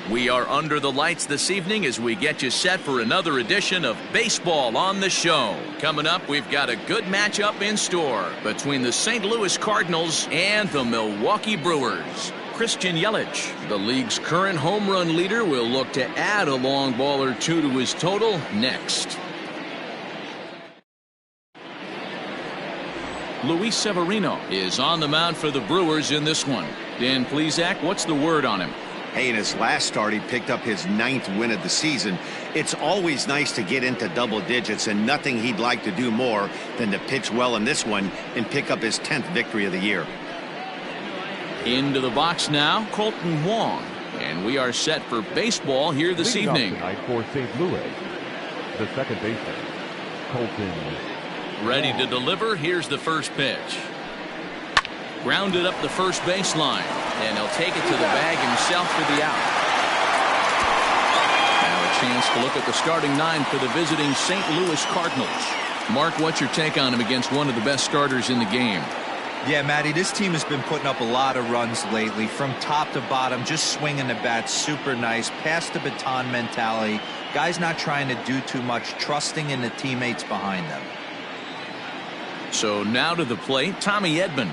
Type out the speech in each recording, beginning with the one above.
We are under the lights this evening as we get you set for another edition of Baseball on the Show. Coming up, we've got a good matchup in store between the St. Louis Cardinals and the Milwaukee Brewers. Christian Yelich, the league's current home run leader, will look to add a long ball or two to his total next. Luis Severino is on the mound for the Brewers in this one. Dan Plesac, what's the word on him? Hey, in his last start, he picked up his 9th win of the season. It's always nice to get into double digits, and nothing he'd like to do more than to pitch well in this one and pick up his 10th victory of the year. Into the box now, Colton Wong. And we are set for baseball here this evening. Tonight for St. Louis, the second baseman, Colton. Ready to deliver. Here's the first pitch. Grounded up the first baseline, and he'll take it to the bag himself for the out. Now a chance to look at the starting 9 for the visiting St. Louis Cardinals. Mark, what's your take on him against one of the best starters in the game? Yeah, Matty, this team has been putting up a lot of runs lately from top to bottom, just swinging the bat super nice, pass the baton mentality. Guys not trying to do too much, trusting in the teammates behind them. So now to the plate, Tommy Edman.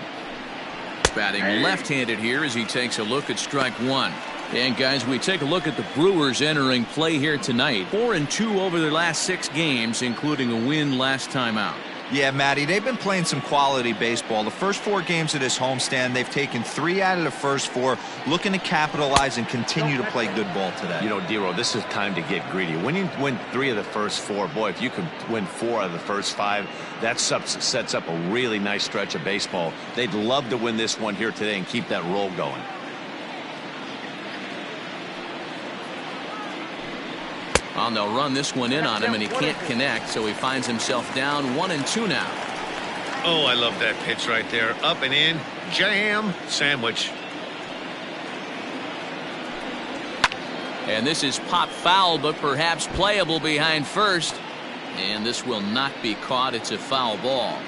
Batting left-handed here as he takes a look at strike one. And guys, we take a look at the Brewers entering play here tonight. 4-2 over their last 6 games, including a win last time out. Yeah, Matty, they've been playing some quality baseball. The first 4 games of this homestand, they've taken 3 out of the first 4, looking to capitalize and continue to play good ball today. You know, Dero, this is time to get greedy. When you win 3 of the first 4, boy, if you can win 4 out of the first 5, that sets up a really nice stretch of baseball. They'd love to win this one here today and keep that roll going. And they'll run this one in on him, and he can't connect, so he finds himself down 1-2 now. Oh, I love that pitch right there. Up and in, jam, sandwich. And this is pop foul, but perhaps playable behind first. And this will not be caught. It's a foul ball.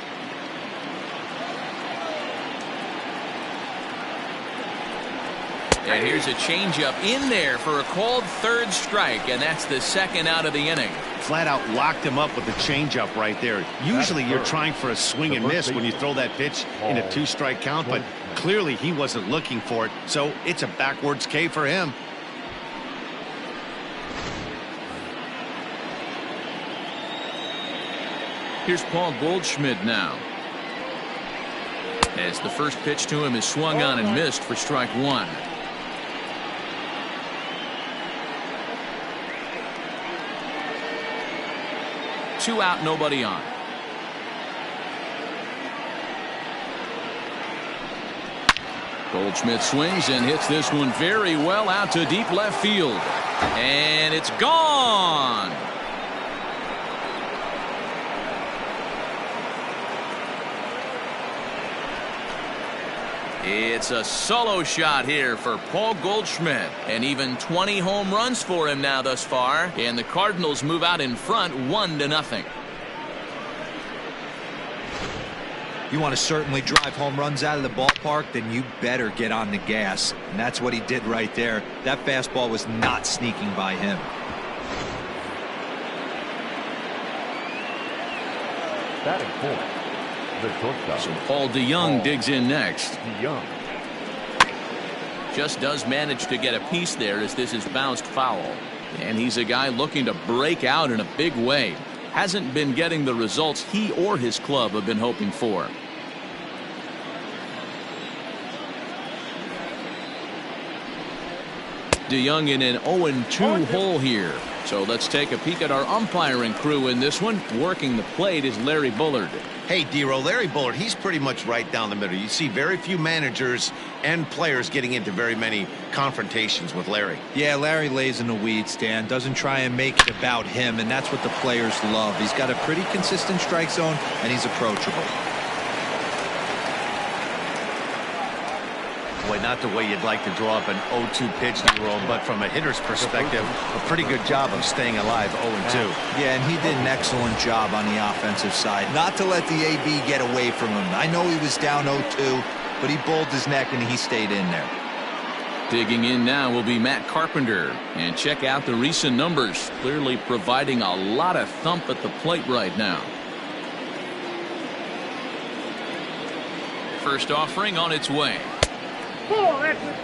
And here's a changeup in there for a called 3rd strike, and that's the 2nd out of the inning. Flat out locked him up with the changeup right there. Usually you're trying for a swing and miss when you throw that pitch in a 2-strike count, but clearly he wasn't looking for it, so it's a backwards K for him. Here's Paul Goldschmidt now. As the first pitch to him is swung on and missed for strike 1. Two out, nobody on. Goldschmidt swings and hits this one very well out to deep left field. And it's gone. It's a solo shot here for Paul Goldschmidt, and even 20 home runs for him now thus far, and the Cardinals move out in front 1-0. You want to certainly drive home runs out of the ballpark, then you better get on the gas, and that's what he did right there. That fastball was not sneaking by him. Batting 4. So Paul DeYoung digs in next. DeYoung just does manage to get a piece there as this is bounced foul. And he's a guy looking to break out in a big way. Hasn't been getting the results he or his club have been hoping for. DeYoung in an 0-2 hole here. So let's take a peek at our umpiring crew in this one. Working the plate is Larry Bullard. Hey, Dero, Larry Bullard, he's pretty much right down the middle. You see very few managers and players getting into very many confrontations with Larry. Yeah, Larry lays in the weeds, Dan. Doesn't try and make it about him, and that's what the players love. He's got a pretty consistent strike zone, and he's approachable. Boy, not the way you'd like to draw up an 0-2 pitch, Dero, but from a hitter's perspective, a pretty good job of staying alive 0-2. Yeah, and he did an excellent job on the offensive side. Not to let the AB get away from him. I know he was down 0-2, but he bowled his neck and he stayed in there. Digging in now will be Matt Carpenter. And check out the recent numbers. Clearly providing a lot of thump at the plate right now. First offering on its way.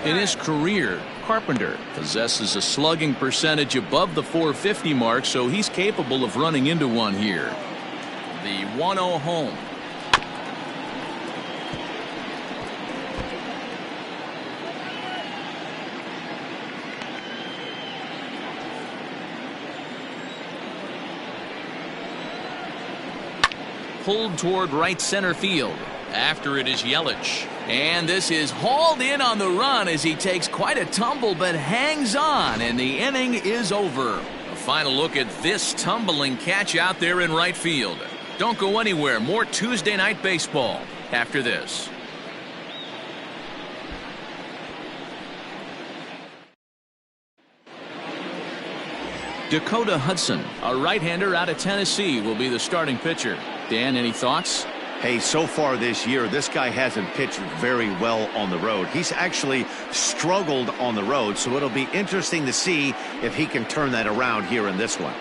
In his career, Carpenter possesses a slugging percentage above the .450 mark, so he's capable of running into one here. The 1-0 home. Pulled toward right center field. After it is Yelich. And this is hauled in on the run as he takes quite a tumble but hangs on, and the inning is over. A final look at this tumbling catch out there in right field. Don't go anywhere. More Tuesday Night Baseball after this. Dakota Hudson, a right-hander out of Tennessee, will be the starting pitcher. Dan, any thoughts? Hey, so far this year, this guy hasn't pitched very well on the road. He's actually struggled on the road, so it'll be interesting to see if he can turn that around here in this one.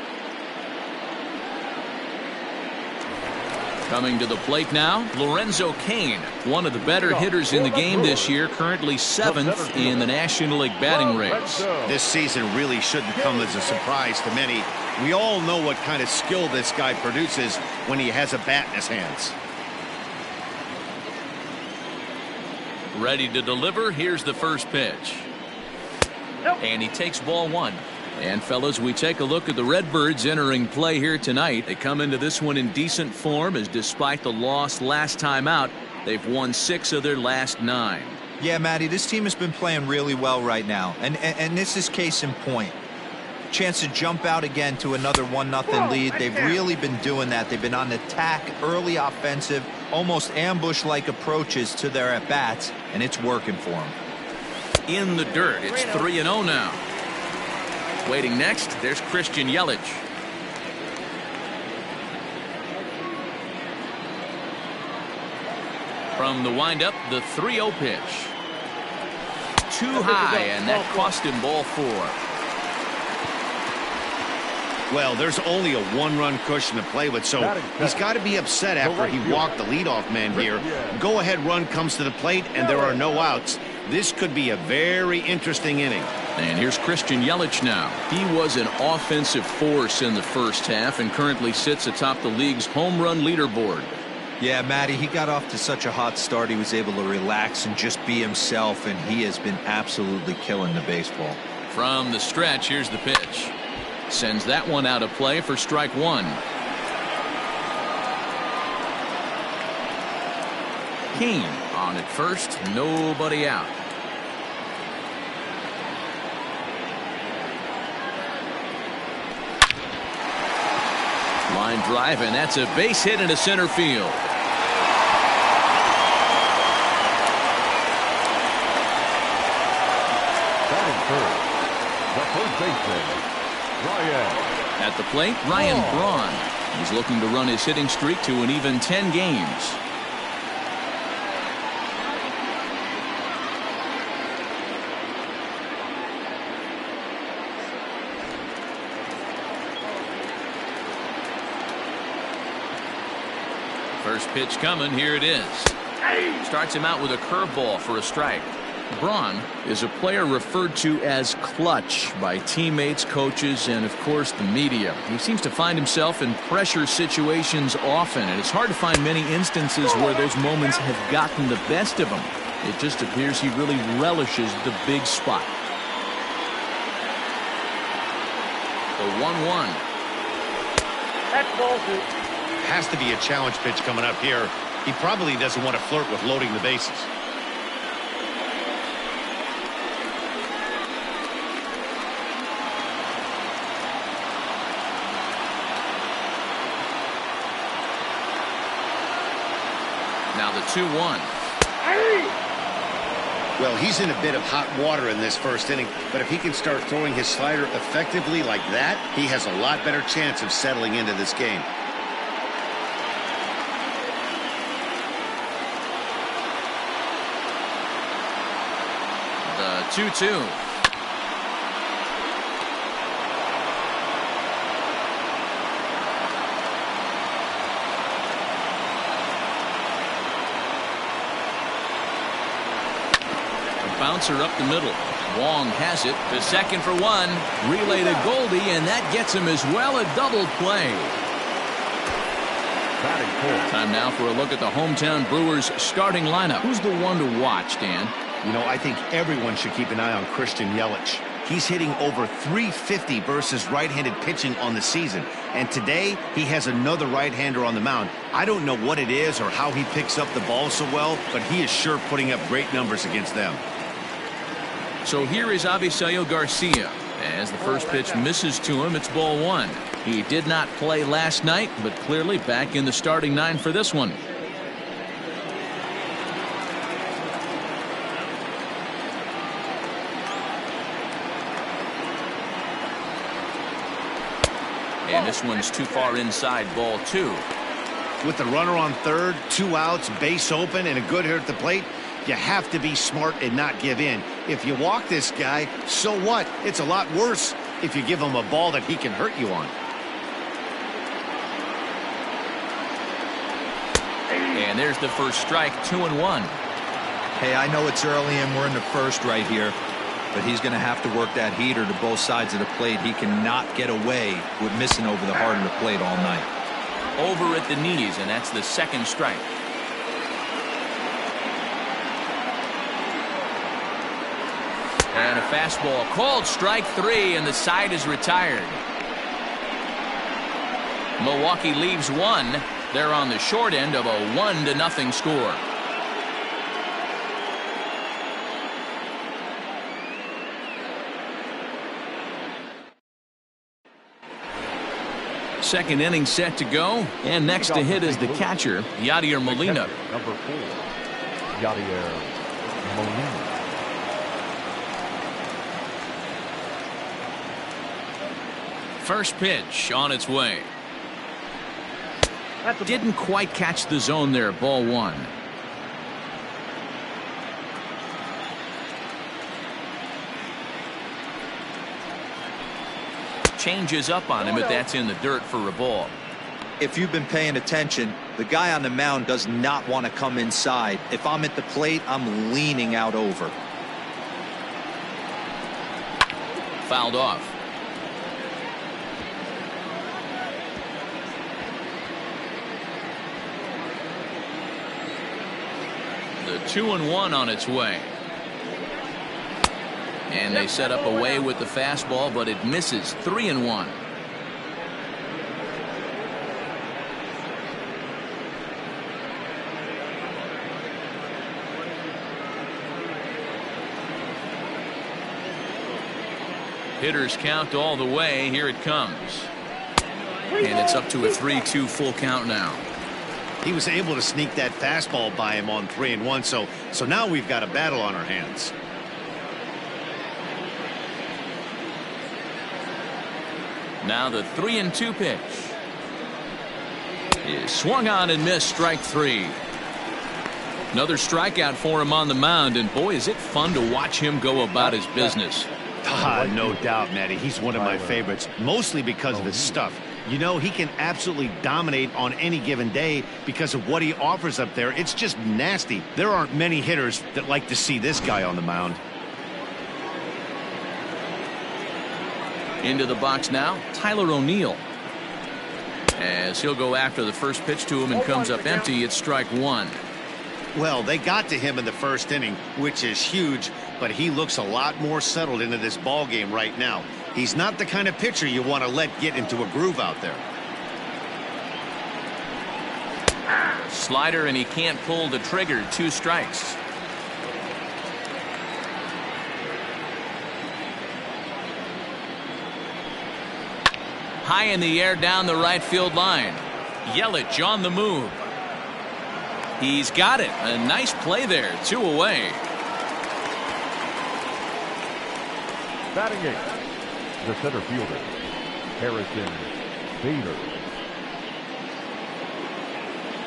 Coming to the plate now, Lorenzo Cain, one of the better hitters in the game this year, currently 7th in the National League batting race. This season really shouldn't come as a surprise to many. We all know what kind of skill this guy produces when he has a bat in his hands. Ready to deliver. Here's the first pitch. And he takes ball one. And fellas, we take a look at the Redbirds entering play here tonight. They come into this one in decent form, as despite the loss last time out, they've won 6 of their last 9. Yeah, Matty, this team has been playing really well right now. And this is case in point. Chance to jump out again to another 1-0 lead. They've really been doing that. They've been on attack, early offensive, almost ambush-like approaches to their at-bats, and it's working for them. In the dirt, it's 3-0 now. Waiting next, there's Christian Yelich. From the windup, the 3-0 pitch. Too high, and that cost him ball 4. Well, there's only a 1-run cushion to play with, so he's got to be upset after he walked the leadoff man here. Go-ahead run comes to the plate, and there are no outs. This could be a very interesting inning. And here's Christian Yelich now. He was an offensive force in the first half and currently sits atop the league's home run leaderboard. Yeah, Matty, he got off to such a hot start. He was able to relax and just be himself, and he has been absolutely killing the baseball. From the stretch, here's the pitch. Sends that one out of play for strike 1. Cain on at first, nobody out. Line drive, and that's a base hit into center field. Batting first, the first baseman, Ryan. At the plate, Ryan Braun. He's looking to run his hitting streak to an even 10 games. First pitch coming. Here it is. Starts him out with a curveball for a strike. Braun is a player referred to as clutch by teammates, coaches, and of course the media. He seems to find himself in pressure situations often, and it's hard to find many instances where those moments have gotten the best of him. It just appears he really relishes the big spot. The 1-1. That's ball 2. Has to be a challenge pitch coming up here. He probably doesn't want to flirt with loading the bases. Now the 2-1. Well, he's in a bit of hot water in this first inning, but if he can start throwing his slider effectively like that, he has a lot better chance of settling into this game. The 2-2. Bouncer up the middle. Wong has it to second for one. Relay to Goldie, and that gets him as well. A double play. Time now for a look at the hometown Brewers starting lineup. Who's the one to watch, Dan? You know, I think everyone should keep an eye on Christian Yelich. He's hitting over .350 versus right-handed pitching on the season. And today, he has another right-hander on the mound. I don't know what it is or how he picks up the ball so well, but he is sure putting up great numbers against them. So here is Avisail Garcia. As the first pitch misses to him, it's ball one. He did not play last night, but clearly back in the starting nine for this one. And this one's too far inside, ball two. With the runner on third, 2 outs, base open, and a good hitter at the plate, you have to be smart and not give in. If you walk this guy, so what? It's a lot worse if you give him a ball that he can hurt you on. And there's the first strike, 2-1. Hey, I know it's early and we're in the first right here, but he's going to have to work that heater to both sides of the plate. He cannot get away with missing over the heart of the plate all night. Over at the knees, and that's the second strike. And a fastball called strike three, and the side is retired. Milwaukee leaves one. They're on the short end of a 1-0 score. Second inning set to go, and next to hit is the catcher, Yadier Molina. Number 4, Yadier Molina. First pitch on its way. Didn't quite catch the zone there, ball one. Changes up on him, but that's in the dirt for a ball. If you've been paying attention, the guy on the mound does not want to come inside. If I'm at the plate, I'm leaning out over. Fouled off. The 2-1 on its way. And they set up away with the fastball, but it misses. 3-1. Hitters count all the way. Here it comes. And it's up to a 3-2 full count now. He was able to sneak that fastball by him on 3-1, so now we've got a battle on our hands. Now the 3-2 pitch is swung on and missed, strike three. Another strikeout for him on the mound, and boy, is it fun to watch him go about his business. No doubt, Matty. He's one of my favorites, mostly because of his stuff. You know, he can absolutely dominate on any given day because of what he offers up there. It's just nasty. There aren't many hitters that like to see this guy on the mound. Into the box now, Tyler O'Neill. As he'll go after the first pitch to him and comes up empty, it's strike one. Well, they got to him in the first inning, which is huge, but he looks a lot more settled into this ball game right now. He's not the kind of pitcher you want to let get into a groove out there. Slider, and he can't pull the trigger. 2 strikes. High in the air down the right field line. Yelich on the move. He's got it. A nice play there. 2 away. Batting 8th, the center fielder, Harrison Bader.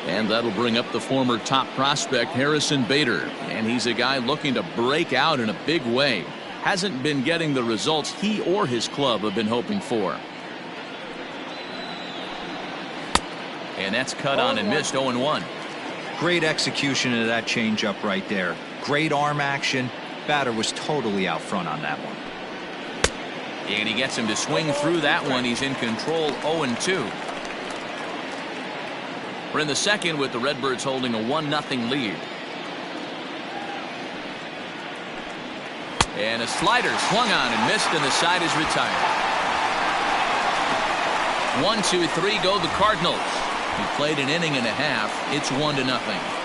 And that'll bring up the former top prospect Harrison Bader. And he's a guy looking to break out in a big way. Hasn't been getting the results he or his club have been hoping for. And that's cut on and missed. 0-1. Great execution of that changeup right there. Great arm action. Batter was totally out front on that one. And he gets him to swing through that one. He's in control. 0-2. We're in the second with the Redbirds holding a 1-0 lead. And a slider swung on and missed, and the side is retired. 1-2-3 go the Cardinals. He played an inning and a half. It's 1-0.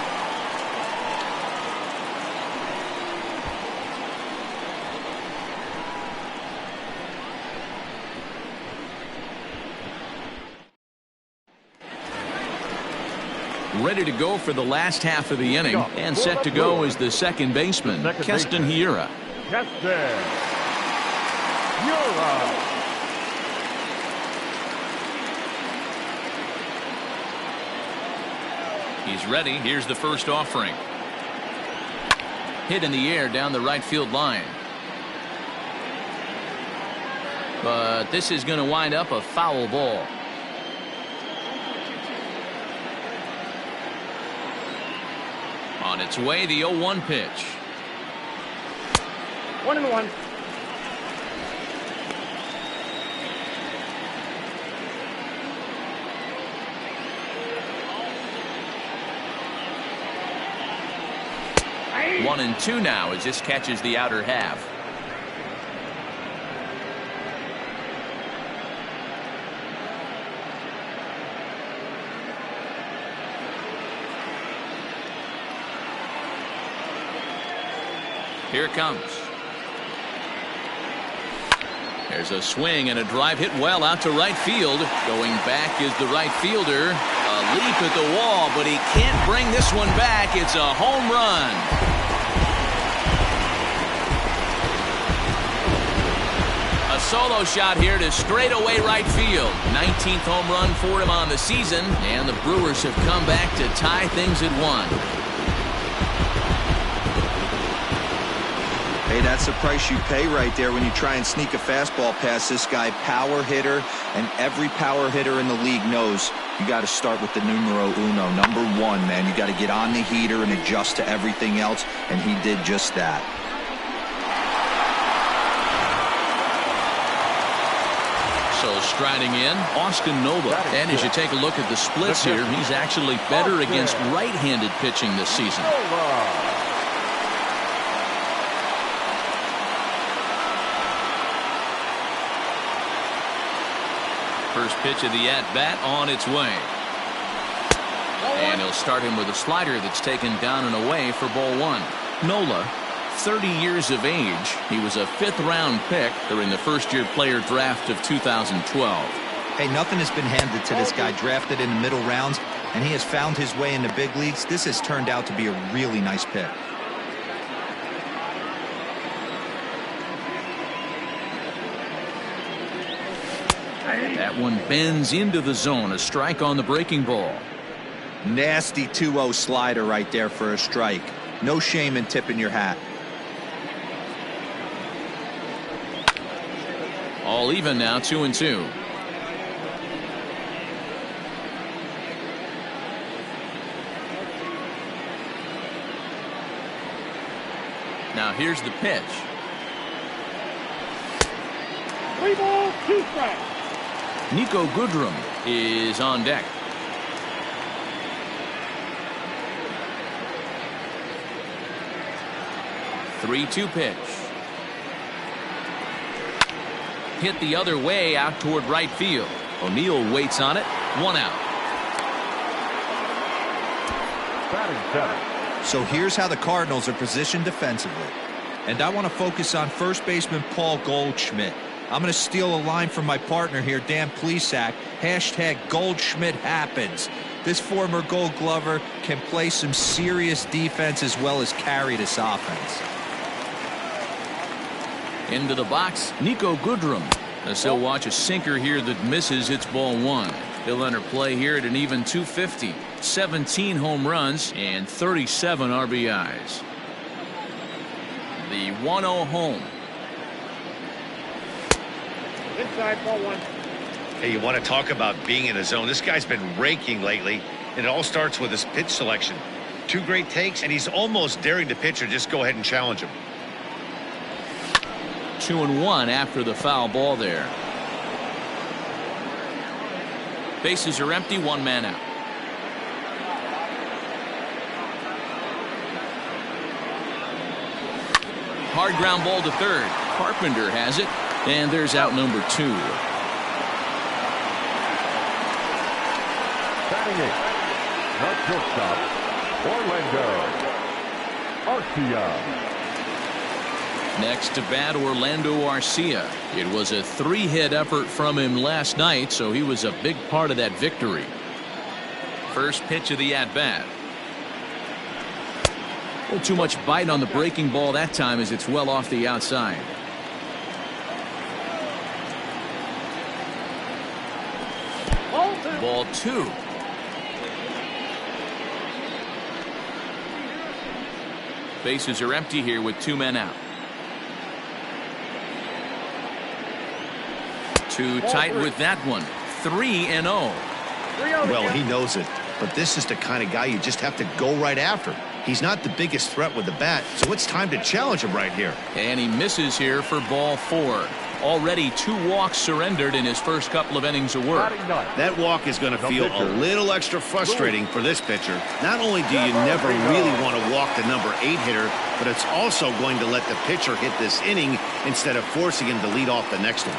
Ready to go for the last half of the inning, and set to go is the second baseman, Keston Hiura. Keston Hiura. He's ready. Here's the first offering. Hit in the air down the right field line. But this is going to wind up a foul ball. On its way, the 0-1 pitch. 1-1. Hey. 1-2 now as this catches the outer half. Here it comes. There's a swing and a drive hit well out to right field. Going back is the right fielder. A leap at the wall, but he can't bring this one back. It's a home run. A solo shot here to straightaway right field. 19th home run for him on the season, and the Brewers have come back to tie things at 1. Hey, that's the price you pay right there when you try and sneak a fastball past this guy. Power hitter, and every power hitter in the league knows you got to start with the numero uno, number 1, man. You got to get on the heater and adjust to everything else, and he did just that. So striding in, Austin Nola. And as you take a look at the splits here, he's actually better against right-handed pitching this season. First pitch of the at-bat on its way. And he'll start him with a slider that's taken down and away for ball 1. Nola, 30 years of age. He was a 5th-round pick during the first-year player draft of 2012. Hey, nothing has been handed to this guy. Drafted in the middle rounds, and he has found his way in the big leagues. This has turned out to be a really nice pick. That one bends into the zone. A strike on the breaking ball. Nasty 2-0 slider right there for a strike. No shame in tipping your hat. All even now, 2-2. Now here's the pitch. 3 balls, 2 strikes. Nico Goodrum is on deck. Three-two pitch. Hit the other way out toward right field. O'Neill waits on it. 1 out. So here's how the Cardinals are positioned defensively. And I want to focus on first baseman Paul Goldschmidt. I'm going to steal a line from my partner here, Dan Plesac. Hashtag Goldschmidt happens. This former Gold Glover can play some serious defense as well as carry this offense. Into the box, Nico Goodrum. As he'll watch a sinker here that misses. It's ball 1. He'll enter play here at an even 250. 17 home runs and 37 RBIs. The 1-0 home. Inside, ball one. Hey, you want to talk about being in a zone? This guy's been raking lately, and it all starts with his pitch selection. 2 great takes, and he's almost daring the pitcher just go ahead and challenge him. 2-1 after the foul ball there. Bases are empty, 1 man out. Hard ground ball to third. Carpenter has it, and there's out number 2. Batting it, the shortstop, Orlando Arcia. Next to bat, Orlando Arcia. It was a 3-hit effort from him last night, so he was a big part of that victory. First pitch of the at-bat. A little too much bite on the breaking ball that time as it's well off the outside. Ball 2. Bases are empty here with 2 men out. Too tight with that one. 3-0. Well, he knows it, but this is the kind of guy you just have to go right after. He's not the biggest threat with the bat, so it's time to challenge him right here. And he misses here for ball 4. Already 2 walks surrendered in his first couple of innings of work. That walk is going to feel a little extra frustrating for this pitcher. Not only do you never really want to walk the number 8 hitter, but it's also going to let the pitcher hit this inning instead of forcing him to lead off the next one.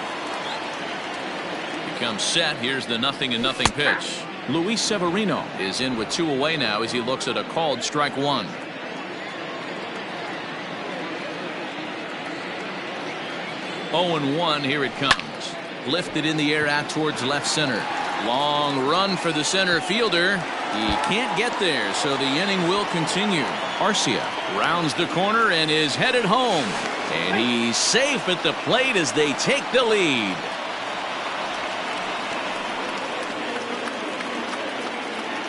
Becomes set. Here's the 0-0 pitch. Luis Severino is in with 2 away now as he looks at a called strike 1. Oh and 1. Here it comes. Lifted in the air out towards left center. Long run for the center fielder. He can't get there, so the inning will continue. Arcia rounds the corner and is headed home. And he's safe at the plate as they take the lead.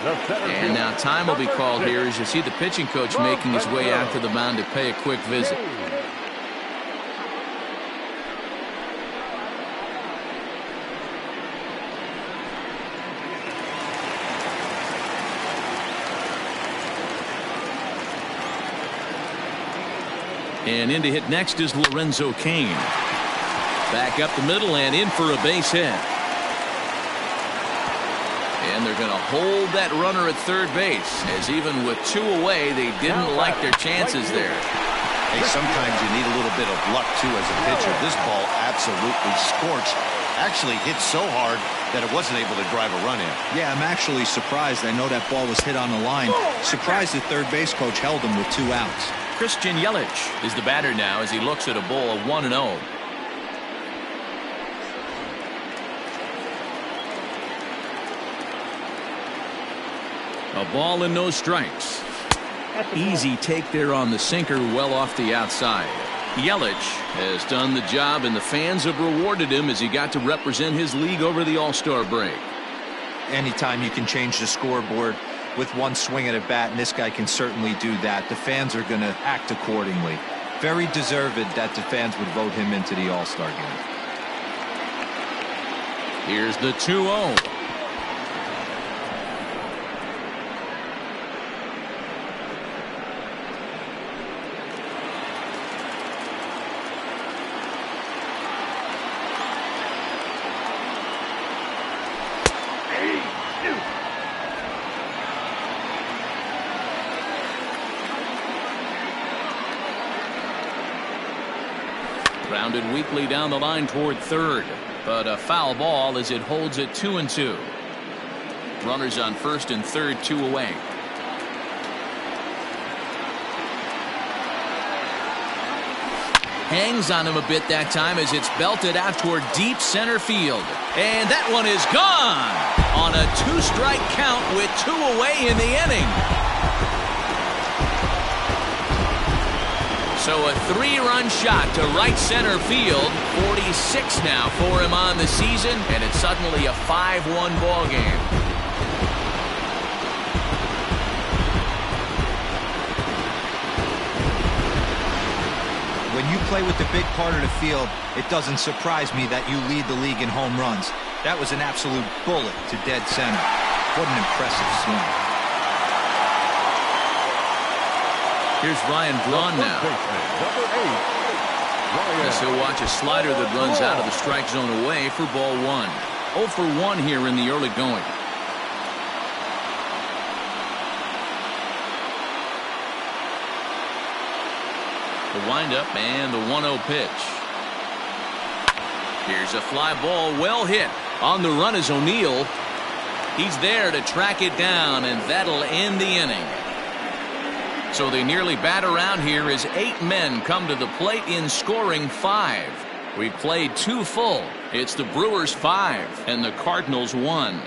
And now time will be called here as you see the pitching coach making his way out to the mound to pay a quick visit. And in to hit next is Lorenzo Cain. Back up the middle and in for a base hit. And they're going to hold that runner at third base, as even with 2 away, they didn't like their chances there. Hey, sometimes you need a little bit of luck, too, as a pitcher. This ball absolutely scorched. Actually hit so hard that it wasn't able to drive a run in. Yeah, I'm actually surprised. I know that ball was hit on the line. Surprised the third base coach held him with 2 outs. Christian Yelich is the batter now as he looks at a ball of 1-0. A ball and no strikes. Easy take there on the sinker, well off the outside. Yelich has done the job, and the fans have rewarded him as he got to represent his league over the All-Star break. Anytime you can change the scoreboard with 1 swing at a bat, and this guy can certainly do that, the fans are going to act accordingly. Very deserved that the fans would vote him into the All-Star game. Here's the 2-0. Grounded weakly down the line toward third, but a foul ball as it holds it 2-2. Runners on first and third, 2 away. Hangs on him a bit that time as it's belted out toward deep center field. And that one is gone on a 2-strike count with 2 away in the inning. So a 3-run shot to right center field. 46 now for him on the season, and it's suddenly a 5-1 ball game. When you play with the big part of the field, it doesn't surprise me that you lead the league in home runs. That was an absolute bullet to dead center. What an impressive swing. Here's Ryan Braun now. Number 8. Guess he'll watch a slider that runs out of the strike zone away for ball 1. 0 for 1 here in the early going. The windup and the 1-0 pitch. Here's a fly ball, well hit. On the run is O'Neill. He's there to track it down, and that'll end the inning. So they nearly bat around here as 8 men come to the plate in scoring 5. We played 2 full. It's the Brewers 5 and the Cardinals 1.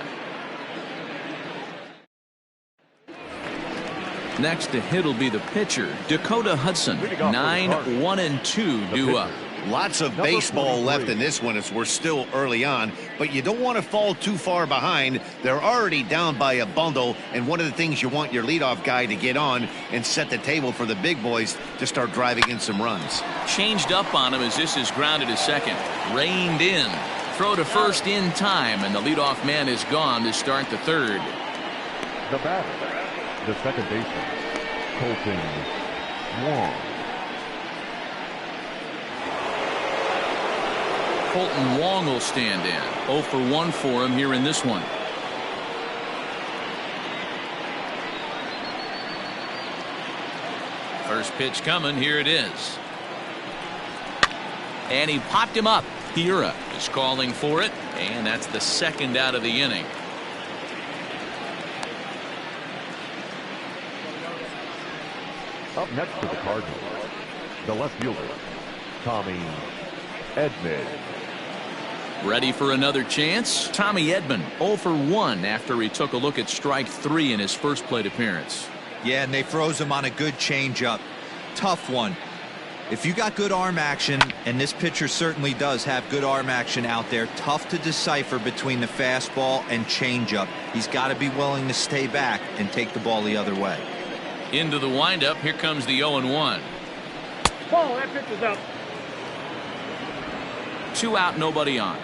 Next to hit will be the pitcher, Dakota Hudson. 9, 1, and 2 due up. Lots of baseball left in this one as we're still early on, but you don't want to fall too far behind. They're already down by a bundle, and one of the things you want your leadoff guy to get on and set the table for the big boys to start driving in some runs. Changed up on him as this is grounded to second. Reined in. Throw to first in time, and the leadoff man is gone to start the third. The batter, the second baseman, Colton Wong. Colton Wong will stand in. 0 for 1 for him here in this one. First pitch coming. Here it is. And he popped him up. Hira is calling for it, and that's the second out of the inning. Up next for the Cardinals, the left fielder, Tommy Edman. Ready for another chance? Tommy Edman 0 for 1 after he took a look at strike 3 in his first plate appearance. Yeah, and they froze him on a good changeup. Tough one. If you got good arm action, and this pitcher certainly does have good arm action out there, tough to decipher between the fastball and changeup. He's got to be willing to stay back and take the ball the other way. Into the windup. Here comes the 0-1. Ball, that pitch is up. 2 out, nobody on.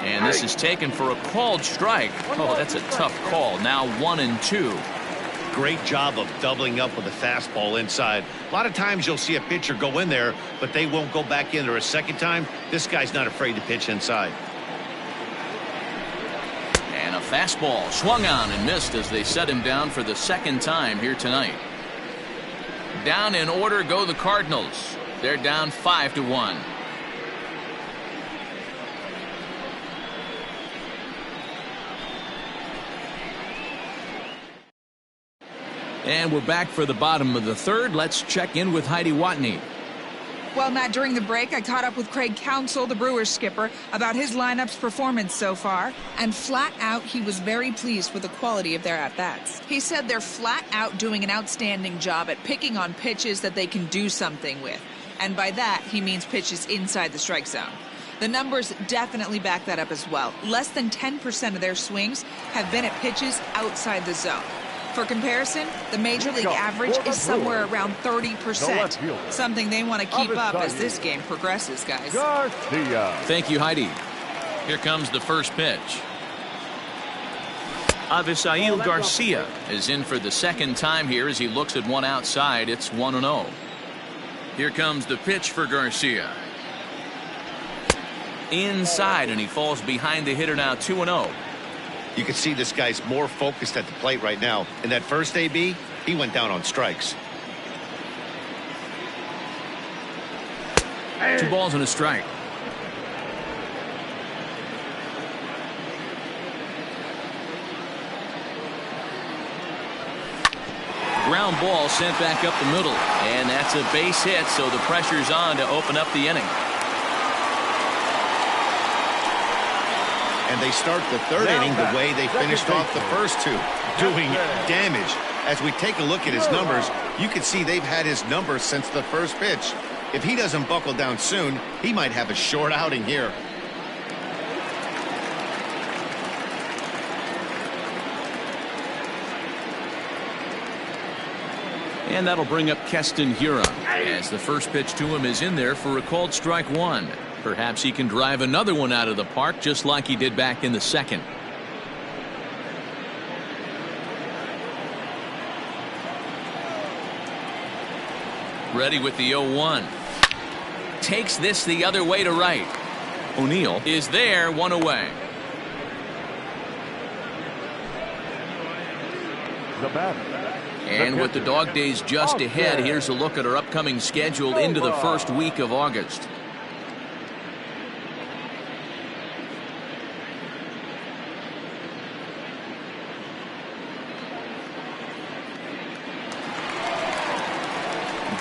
And this is taken for a called strike. Oh, that's a tough call. Now 1 and 2. Great job of doubling up with a fastball inside. A lot of times you'll see a pitcher go in there, but they won't go back in there a second time. This guy's not afraid to pitch inside. And a fastball swung on and missed as they set him down for the second time here tonight. Down in order go the Cardinals. They're down 5-1. And we're back for the bottom of the third. Let's check in with Heidi Watney. Well, Matt, during the break, I caught up with Craig Counsell, the Brewers skipper, about his lineup's performance so far. And flat out, he was very pleased with the quality of their at-bats. He said they're flat out doing an outstanding job at picking on pitches that they can do something with. And by that, he means pitches inside the strike zone. The numbers definitely back that up as well. Less than 10% of their swings have been at pitches outside the zone. For comparison, the Major League average is somewhere around 30%. Something they want to keep up as this game progresses, guys. Thank you, Heidi. Here comes the first pitch. Avisail Garcia is in for the second time here as he looks at one outside. It's 1-0. Here comes the pitch for Garcia. Inside, and he falls behind the hitter now. 2-0. You can see this guy's more focused at the plate right now. In that first AB, he went down on strikes. 2 balls and a strike. Ground ball sent back up the middle, and that's a base hit, so the pressure's on to open up the inning. And they start the third inning the way they finished off the first 2, doing damage. As we take a look at his numbers, you can see they've had his numbers since the first pitch. If he doesn't buckle down soon, he might have a short outing here. And that'll bring up Keston Huron, as the first pitch to him is in there for a called strike one. Perhaps he can drive another one out of the park just like he did back in the second. Ready with the 0-1. Takes this the other way to right. O'Neill is there, one away. The batter. And with the dog days just ahead, here's a look at our upcoming schedule into the first week of August.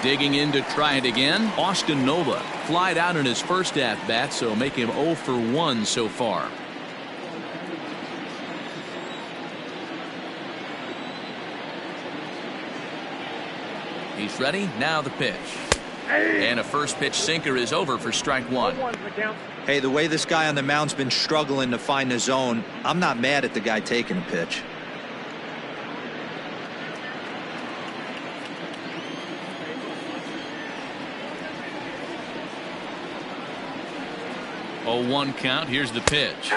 Digging in to try it again, Austin Nola flied out in his first at-bat, so make him 0 for 1 so far. He's ready. Now the pitch. And a first pitch sinker is over for strike one. Hey, the way this guy on the mound's been struggling to find the zone, I'm not mad at the guy taking a pitch. Oh, 1 count. Here's the pitch.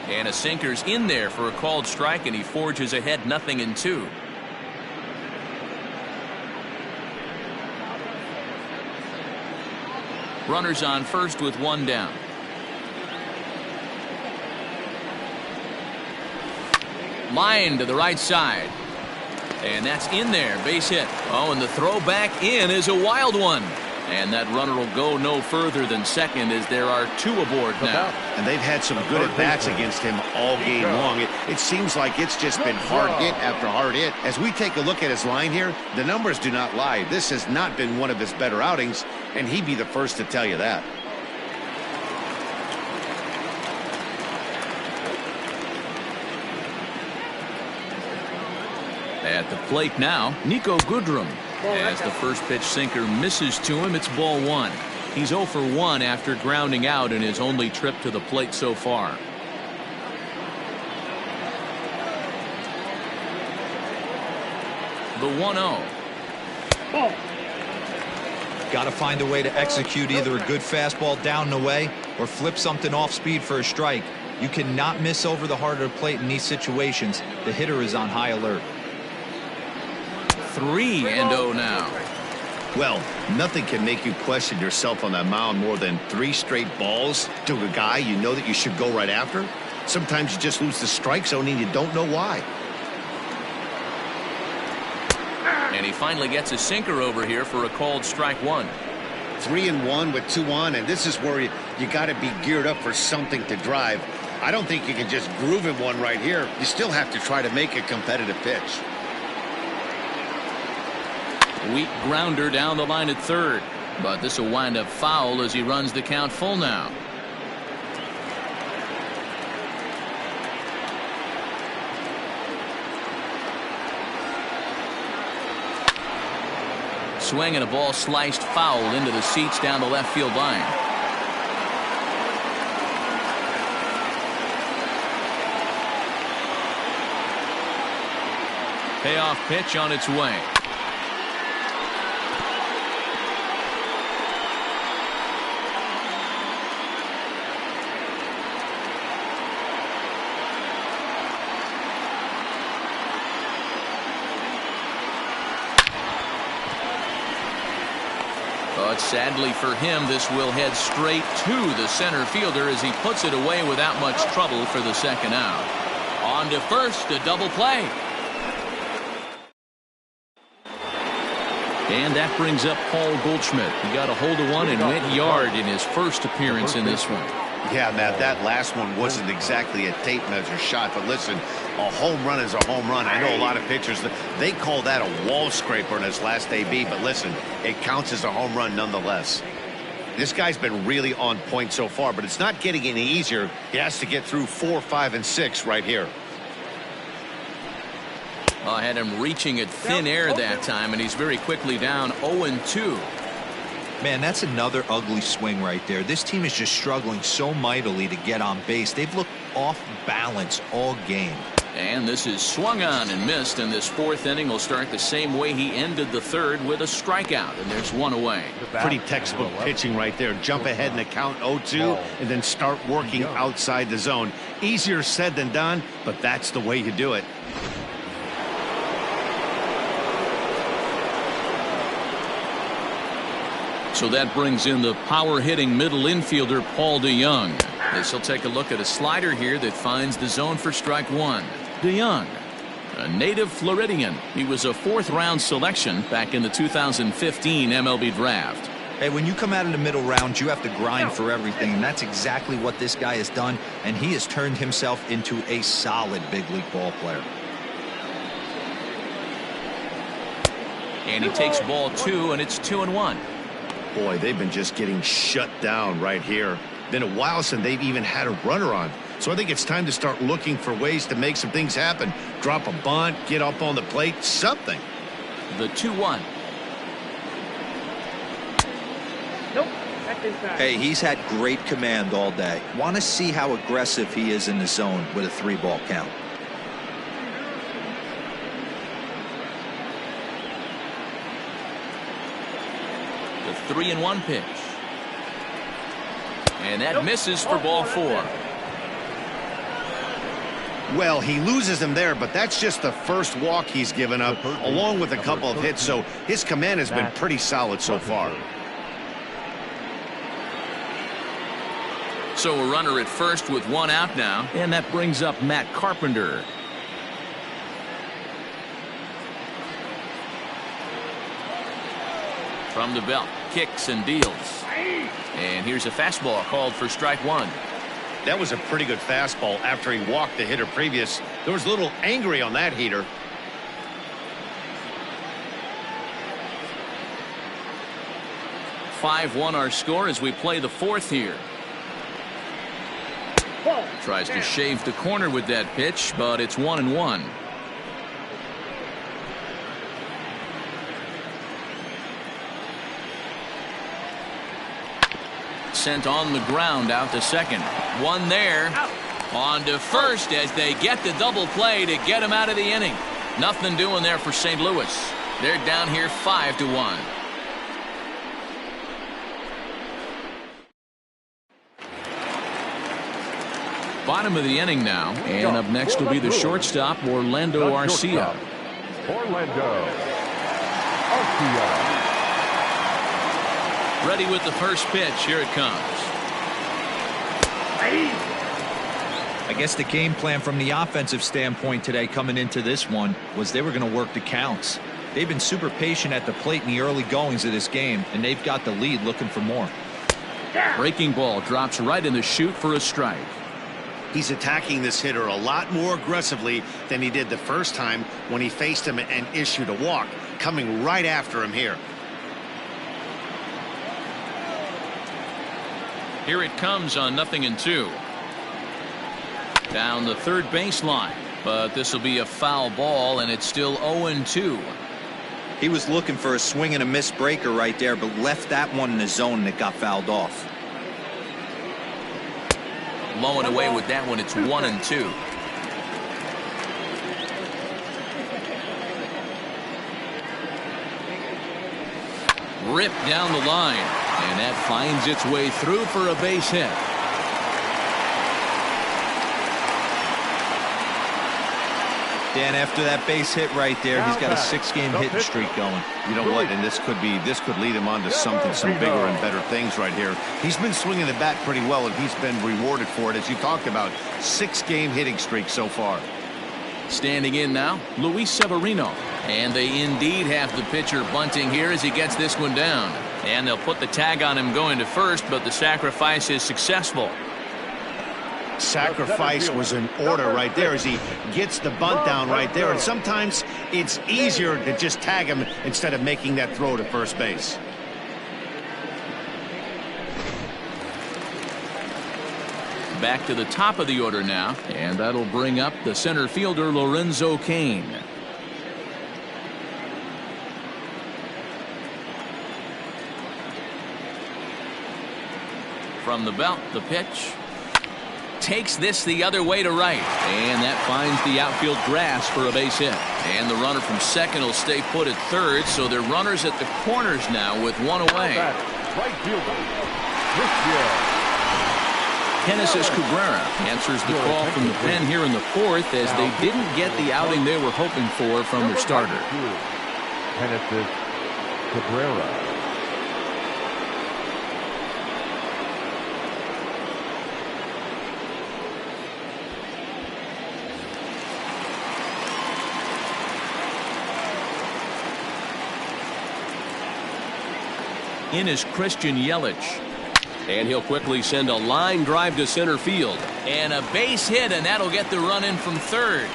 And a sinker's in there for a called strike, and he forges ahead 0-2. Runners on first with 1 down. Line to the right side. And that's in there. Base hit. Oh, and the throw back in is a wild one. And that runner will go no further than second as there are 2 aboard now. And they've had some good at-bats against him all game long. It seems like it's just been hard hit after hard hit. As we take a look at his line here, the numbers do not lie. This has not been one of his better outings, and he'd be the first to tell you that. At the plate now, Nico Goodrum. As the first pitch sinker misses to him, it's ball 1. He's 0 for 1 after grounding out in his only trip to the plate so far. The 1-0. Got to find a way to execute either a good fastball down and away or flip something off speed for a strike. You cannot miss over the heart of the plate in these situations. The hitter is on high alert. 3-0 now. Well, nothing can make you question yourself on that mound more than 3 straight balls to a guy you know that you should go right after. Sometimes you just lose the strike zone and you don't know why. And he finally gets a sinker over here for a called strike 1. 3-1 with 2 on, and this is where you got to be geared up for something to drive. I don't think you can just groove in one right here. You still have to try to make a competitive pitch. Weak grounder down the line at third, but this will wind up foul as he runs the count full now. Swing and a ball sliced foul into the seats down the left field line. Payoff pitch on its way. But sadly for him, this will head straight to the center fielder as he puts it away without much trouble for the second out. On to first, a double play. And that brings up Paul Goldschmidt. He got a hold of one and went yard in his first appearance in this one. Yeah, Matt, that last one wasn't exactly a tape measure shot, but listen, a home run is a home run. I know a lot of pitchers, they call that a wall scraper in his last AB, but listen, it counts as a home run nonetheless. This guy's been really on point so far, but it's not getting any easier. He has to get through 4, 5, and 6 right here. I had him reaching at thin air that time, and he's very quickly down 0-2. Man, that's another ugly swing right there. This team is just struggling so mightily to get on base. They've looked off balance all game. And this is swung on and missed, and this fourth inning will start the same way he ended the third, with a strikeout, and there's one away. Pretty textbook pitching right there. Jump ahead in the count 0-2 and then start working outside the zone. Easier said than done, but that's the way you do it. So that brings in the power-hitting middle infielder Paul DeYoung. This will take a look at a slider here that finds the zone for strike one. DeYoung, a native Floridian. He was a fourth-round selection back in the 2015 MLB draft. Hey, when you come out of the middle round, you have to grind for everything, and that's exactly what this guy has done, and he has turned himself into a solid big league ball player. And he takes ball two, and it's 2-1. Boy, they've been just getting shut down right here. Been a while since they've even had a runner on. So I think it's time to start looking for ways to make some things happen. Drop a bunt, get up on the plate, something. The 2-1. Nope. That's inside. Hey, he's had great command all day. Want to see how aggressive he is in the zone with a 3-ball count. The 3-1 pitch. And that misses for ball four. Well, he loses him there, but that's just the first walk he's given up, along with a couple of hits, so his command has been pretty solid so far. So a runner at first with one out now, and that brings up Matt Carpenter. From the belt, kicks and deals. And here's a fastball called for strike one. That was a pretty good fastball after he walked the hitter previous. There was a little angry on that heater. (5-1) our score as we play the fourth here. Tries to shave the corner with that pitch, but it's 1-1. Sent on the ground out to second. One there. On to first as they get the double play to get him out of the inning. Nothing doing there for St. Louis. They're down here 5-1. Bottom of the inning now, and up next will be the shortstop Orlando Arcia. Orlando Arcia. Ready with the first pitch. Here it comes. I guess the game plan from the offensive standpoint today coming into this one was they were going to work the counts. They've been super patient at the plate in the early goings of this game, and they've got the lead looking for more. Breaking ball drops right in the chute for a strike. He's attacking this hitter a lot more aggressively than he did the first time when he faced him and issued a walk, coming right after him here. Here it comes on 0-2. Down the third baseline, but this will be a foul ball, and it's still 0-2. He was looking for a swing and a miss breaker right there, but left that one in the zone that got fouled off. Low and away with that one. It's 1-2. Ripped down the line, and that finds its way through for a base hit. Dan, after that base hit right there, he's got a 6-game hitting streak going. You know what? And this could lead him on to some bigger and better things right here. He's been swinging the bat pretty well, and he's been rewarded for it, as you talked about. 6-game hitting streak so far. Standing in now, Luis Severino. And they indeed have the pitcher bunting here as he gets this one down. And they'll put the tag on him going to first, but the sacrifice is successful. Sacrifice was in order right there as he gets the bunt down right there. And sometimes it's easier to just tag him instead of making that throw to first base. Back to the top of the order now, and that'll bring up the center fielder Lorenzo Cain. From the belt, the pitch. takes this the other way to right. And that finds the outfield grass for a base hit. And the runner from second will stay put at third, so they're runners at the corners now with one away. Right fielder, Christian. Genesis Cabrera answers the call from the pen here in the fourth as they didn't get the outing they were hoping for from their starter. Genesis Cabrera. In is Christian Yelich. And he'll quickly send a line drive to center field. And a base hit, and that'll get the run in from third.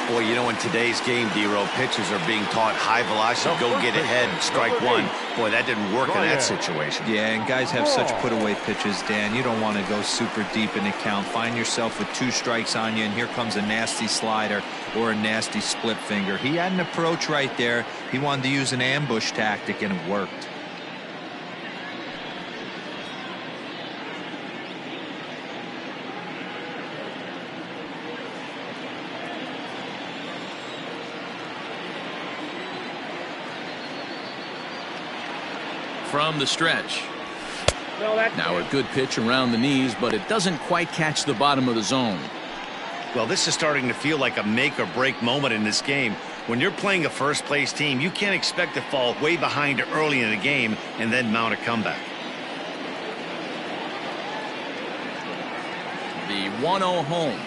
Boy, you know, in today's game, D-Row, pitchers are being taught high velocity, go get ahead, strike one. Boy, that didn't work in that situation. Yeah, and guys have such put-away pitches, Dan. You don't want to go super deep in the count. Find yourself with 2 strikes on you, and here comes a nasty slider or a nasty split finger. He had an approach right there. He wanted to use an ambush tactic, and it worked. From the stretch. Now a good pitch around the knees, but it doesn't quite catch the bottom of the zone. Well, this is starting to feel like a make or break moment in this game. When you're playing a first place team, you can't expect to fall way behind early in the game and then mount a comeback. The 1-0 home.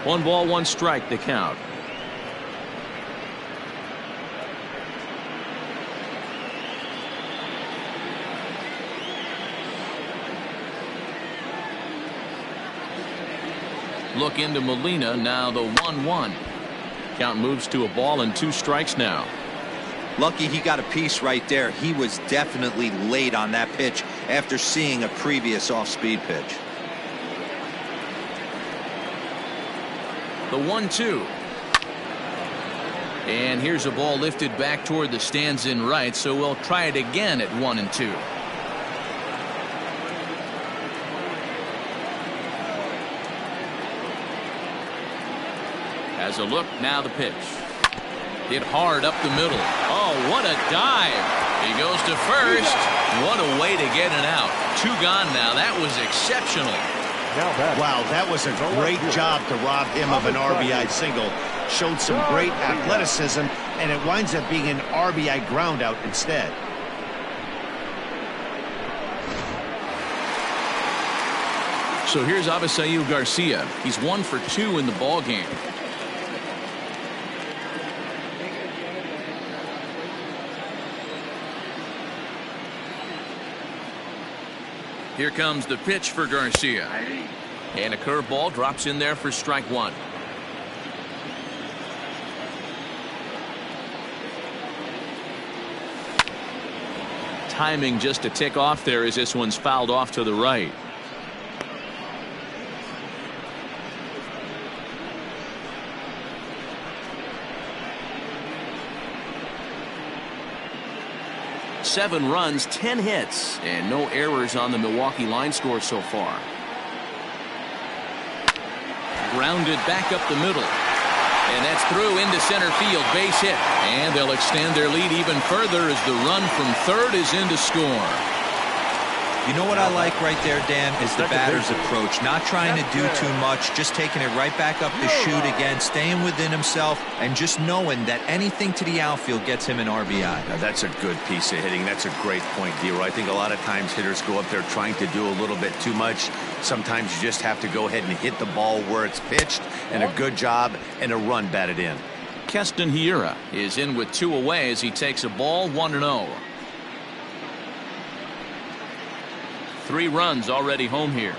1 ball, 1 strike, the count. Look into Molina, now the 1-1. Count moves to a ball and 2 strikes now. Lucky he got a piece right there. He was definitely late on that pitch after seeing a previous off-speed pitch. The 1-2. And here's a ball lifted back toward the stands in right, so we'll try it again at 1-2. As a look, now the pitch. Hit hard up the middle. Oh, what a dive. He goes to first. What a way to get it out. 2 gone now. That was exceptional. Wow, that was a great job to rob him of an RBI single. Showed some great athleticism, and it winds up being an RBI ground out instead. So here's Avisail Garcia. He's 1 for 2 in the ball game. Here comes the pitch for Garcia. And a curveball drops in there for strike 1. Timing just a tick off there as this one's fouled off to the right. Seven runs, 10 hits, and no errors on the Milwaukee line score so far. Grounded back up the middle. And that's through into center field, base hit. And they'll extend their lead even further as the run from third is in to score. You know what I like right there, Dan, is the batter's approach. Not trying to do too much, just taking it right back up the chute again, staying within himself, and just knowing that anything to the outfield gets him an RBI. Now that's a good piece of hitting. That's a great point, D-Row. I think a lot of times hitters go up there trying to do a little bit too much. Sometimes you just have to go ahead and hit the ball where it's pitched, and a good job and a run batted in. Keston Hiura is in with 2 away as he takes a ball, 1-0. 3 runs already home here.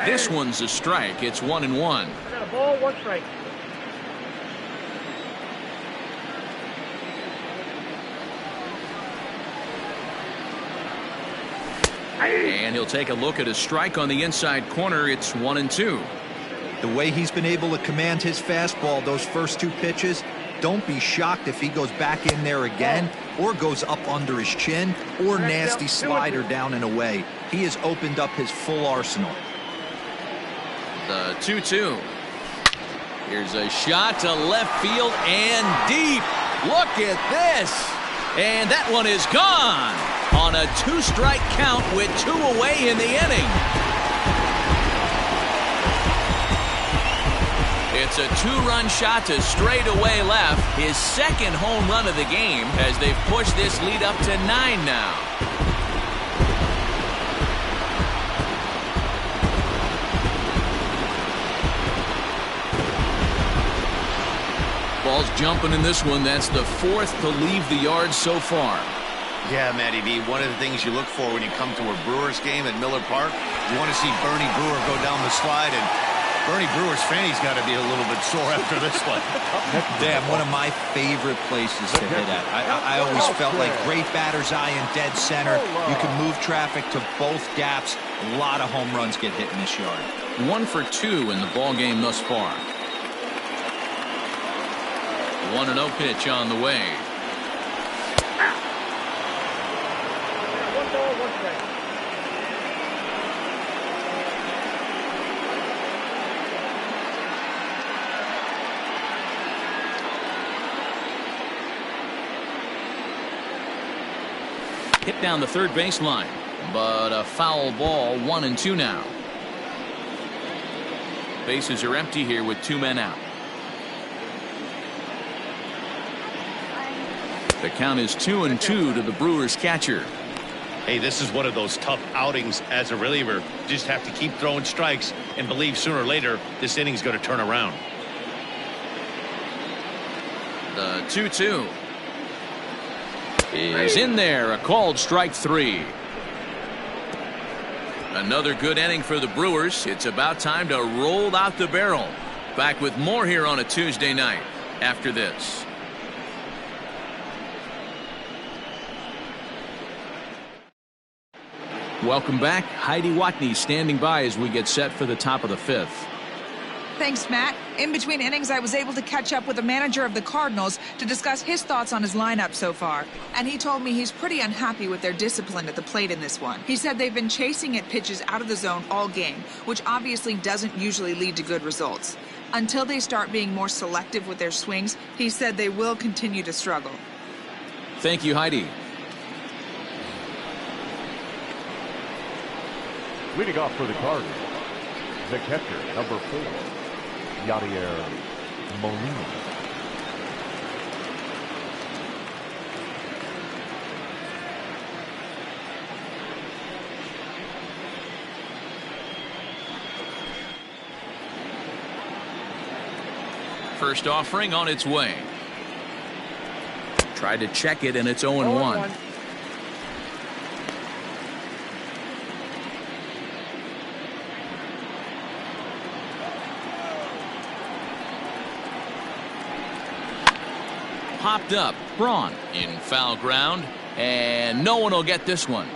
This one's a strike. It's 1-1. Got a ball, 1 strike. And he'll take a look at a strike on the inside corner. It's 1-2. The way he's been able to command his fastball those first 2 pitches, don't be shocked if he goes back in there again or goes up under his chin or nasty slider down and away. He has opened up his full arsenal. The 2-2. Here's a shot to left field and deep. Look at this. And that one is gone on a 2-strike count with 2 away in the inning. It's a 2-run shot to straightaway left. His second home run of the game as they've pushed this lead up to 9 now. Ball's jumping in this one. That's the 4th to leave the yard so far. Yeah, Matty V, one of the things you look for when you come to a Brewers game at Miller Park, you want to see Bernie Brewer go down the slide, and Bernie Brewer's fanny's got to be a little bit sore after this one. Damn, one of my favorite places to hit at. I always felt like great batter's eye in dead center. You can move traffic to both gaps. A lot of home runs get hit in this yard. 1 for 2 in the ball game thus far. 1-0 pitch on the way. 1 ball, 1 strike. Hit down the third baseline, but a foul ball. 1-2 now. Bases are empty here with 2 men out. The count is 2-2 to the Brewers catcher. Hey, this is one of those tough outings as a reliever. You just have to keep throwing strikes and believe sooner or later this inning's going to turn around. The 2-2 is in there. A called strike 3. Another good inning for the Brewers. It's about time to roll out the barrel. Back with more here on a Tuesday night after this. Welcome back. Heidi Watney standing by as we get set for the top of the 5th. Thanks, Matt. In between innings, I was able to catch up with the manager of the Cardinals to discuss his thoughts on his lineup so far. And he told me he's pretty unhappy with their discipline at the plate in this one. He said they've been chasing at pitches out of the zone all game, which obviously doesn't usually lead to good results. Until they start being more selective with their swings, he said they will continue to struggle. Thank you, Heidi. Leading off for the Cardinals, the catcher, number 4, Yadier Molina. First offering on its way. Tried to check it, and it's 0-1. Popped up. Braun in foul ground, and no one will get this one.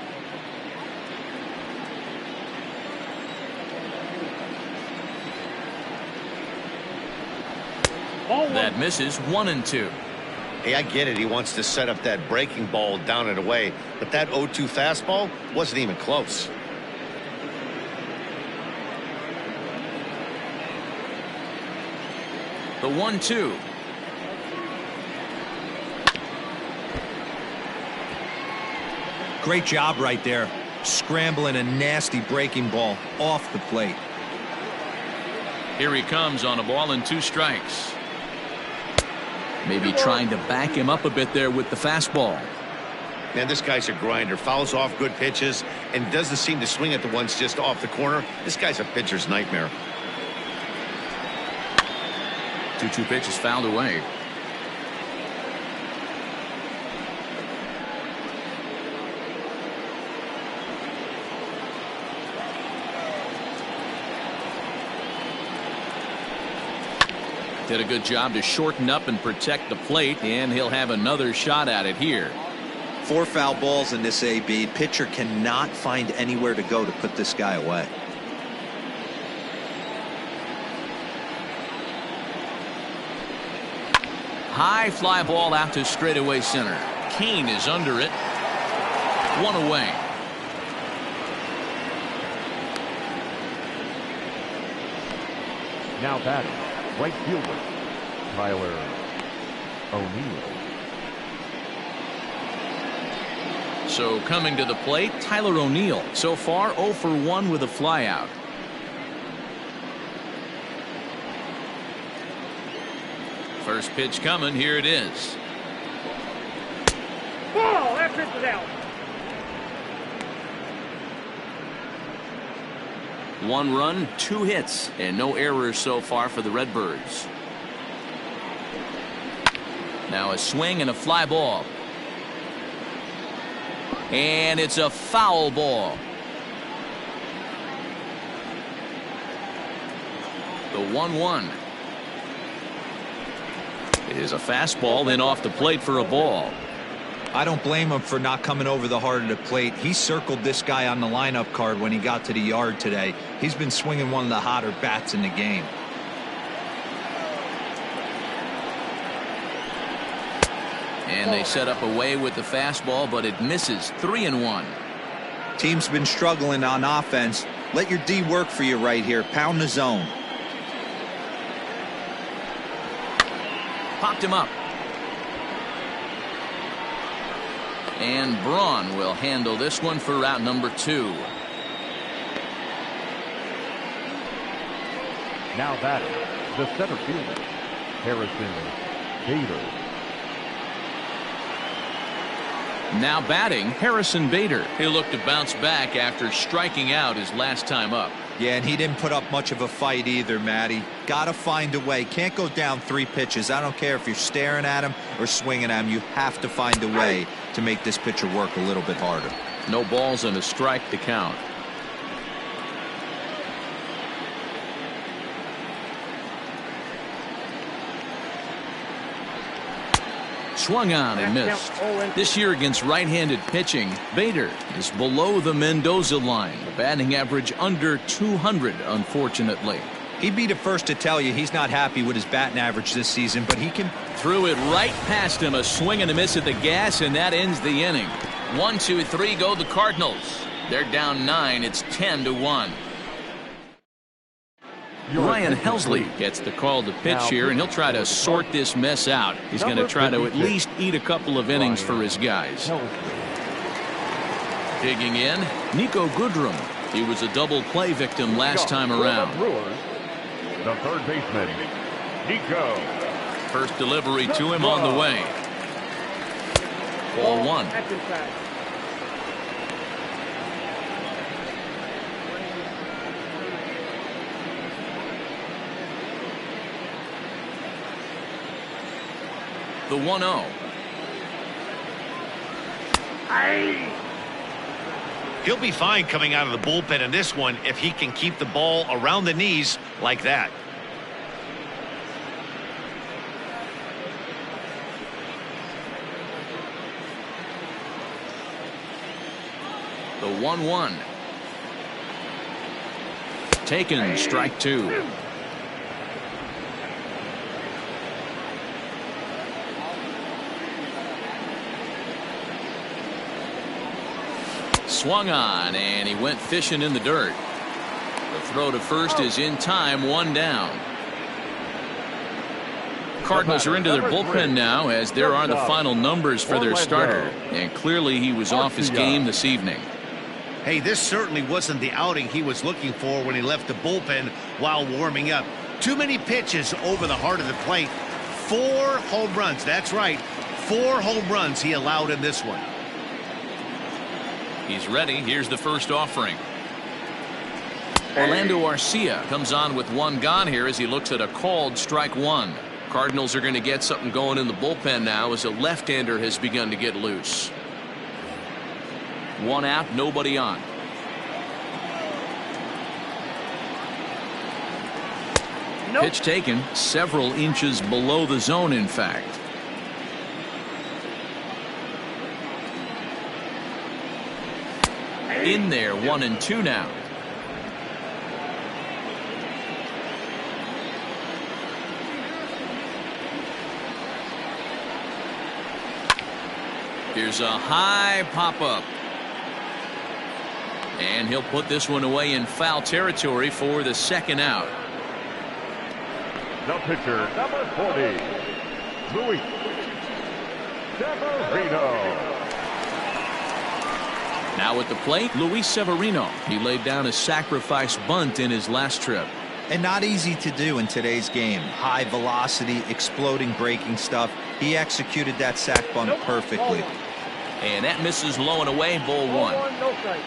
That misses. 1-2. Hey, I get it. He wants to set up that breaking ball down and away, but that 0-2 fastball wasn't even close. The 1-2. Great job right there, scrambling a nasty breaking ball off the plate. Here he comes on a ball and 2 strikes. Maybe trying to back him up a bit there with the fastball. Man, this guy's a grinder. Fouls off good pitches and doesn't seem to swing at the ones just off the corner. This guy's a pitcher's nightmare. 2-2 pitch is fouled away. Did a good job to shorten up and protect the plate, and he'll have another shot at it here. 4 foul balls in this AB. Pitcher cannot find anywhere to go to put this guy away. High fly ball out to straightaway center. Kane is under it. One away. Now batting, right fielder, Tyler O'Neill. So coming to the plate, Tyler O'Neill. So far 0 for 1 with a flyout. First pitch coming. Here it is. Ball. That pitch is out. 1 run, 2 hits, and no errors so far for the Redbirds. Now a swing and a fly ball. And it's a foul ball. The 1-1. It is a fastball in off the plate for a ball. I don't blame him for not coming over the heart of the plate. He circled this guy on the lineup card when he got to the yard today. He's been swinging one of the hotter bats in the game. And they set up away with the fastball, but it misses. 3-1. Team's been struggling on offense. Let your D work for you right here. Pound the zone. Popped him up. And Braun will handle this one for route number 2. Now batting, the center fielder, Harrison Bader. Now batting, Harrison Bader. He'll look to bounce back after striking out his last time up. Yeah, and he didn't put up much of a fight either, Matty. Gotta find a way. Can't go down 3 pitches. I don't care if you're staring at him or swinging at him. You have to find a way to make this pitcher work a little bit harder. No balls and a strike to count. Swung on and missed. This year against right-handed pitching, Bader is below the Mendoza line. A batting average under 200, unfortunately. He'd be the first to tell you he's not happy with his batting average this season, but he can. Threw it right past him. A swing and a miss at the gas, and that ends the inning. 1, 2, 3 go the Cardinals. They're down 9. It's 10-1. Ryan Helsley gets the call to pitch here, and he'll try to sort this mess out. He's going to try to at least eat a couple of innings for his guys. Digging in, Nico Goodrum. He was a double play victim last time around. The third baseman, Nico. First delivery to him on the way. Ball 1. That's inside. The 1-0. He'll be fine coming out of the bullpen in this one if he can keep the ball around the knees like that. The 1-1. Taken, strike 2. Swung on, and he went fishing in the dirt. The throw to first is in time, 1 down. Cardinals are into their bullpen now, as there are the final numbers for their starter. And clearly he was off his game this evening. Hey, this certainly wasn't the outing he was looking for when he left the bullpen while warming up. Too many pitches over the heart of the plate. 4 home runs. That's right. 4 home runs he allowed in this one. He's ready. Here's the first offering. Orlando Arcia comes on with 1 gone here as he looks at a called strike 1. Cardinals are going to get something going in the bullpen now as a left-hander has begun to get loose. 1 out, nobody on. Nope. Pitch taken several inches below the zone, in fact. In there, 1-2 now. Here's a high pop-up. And he'll put this one away in foul territory for the second out. The pitcher, number 40, Luis Severino. Now at the plate, Luis Severino. He laid down a sacrifice bunt in his last trip. And not easy to do in today's game. High velocity, exploding breaking stuff. He executed that sac bunt perfectly. And that misses low and away, ball one. No strike.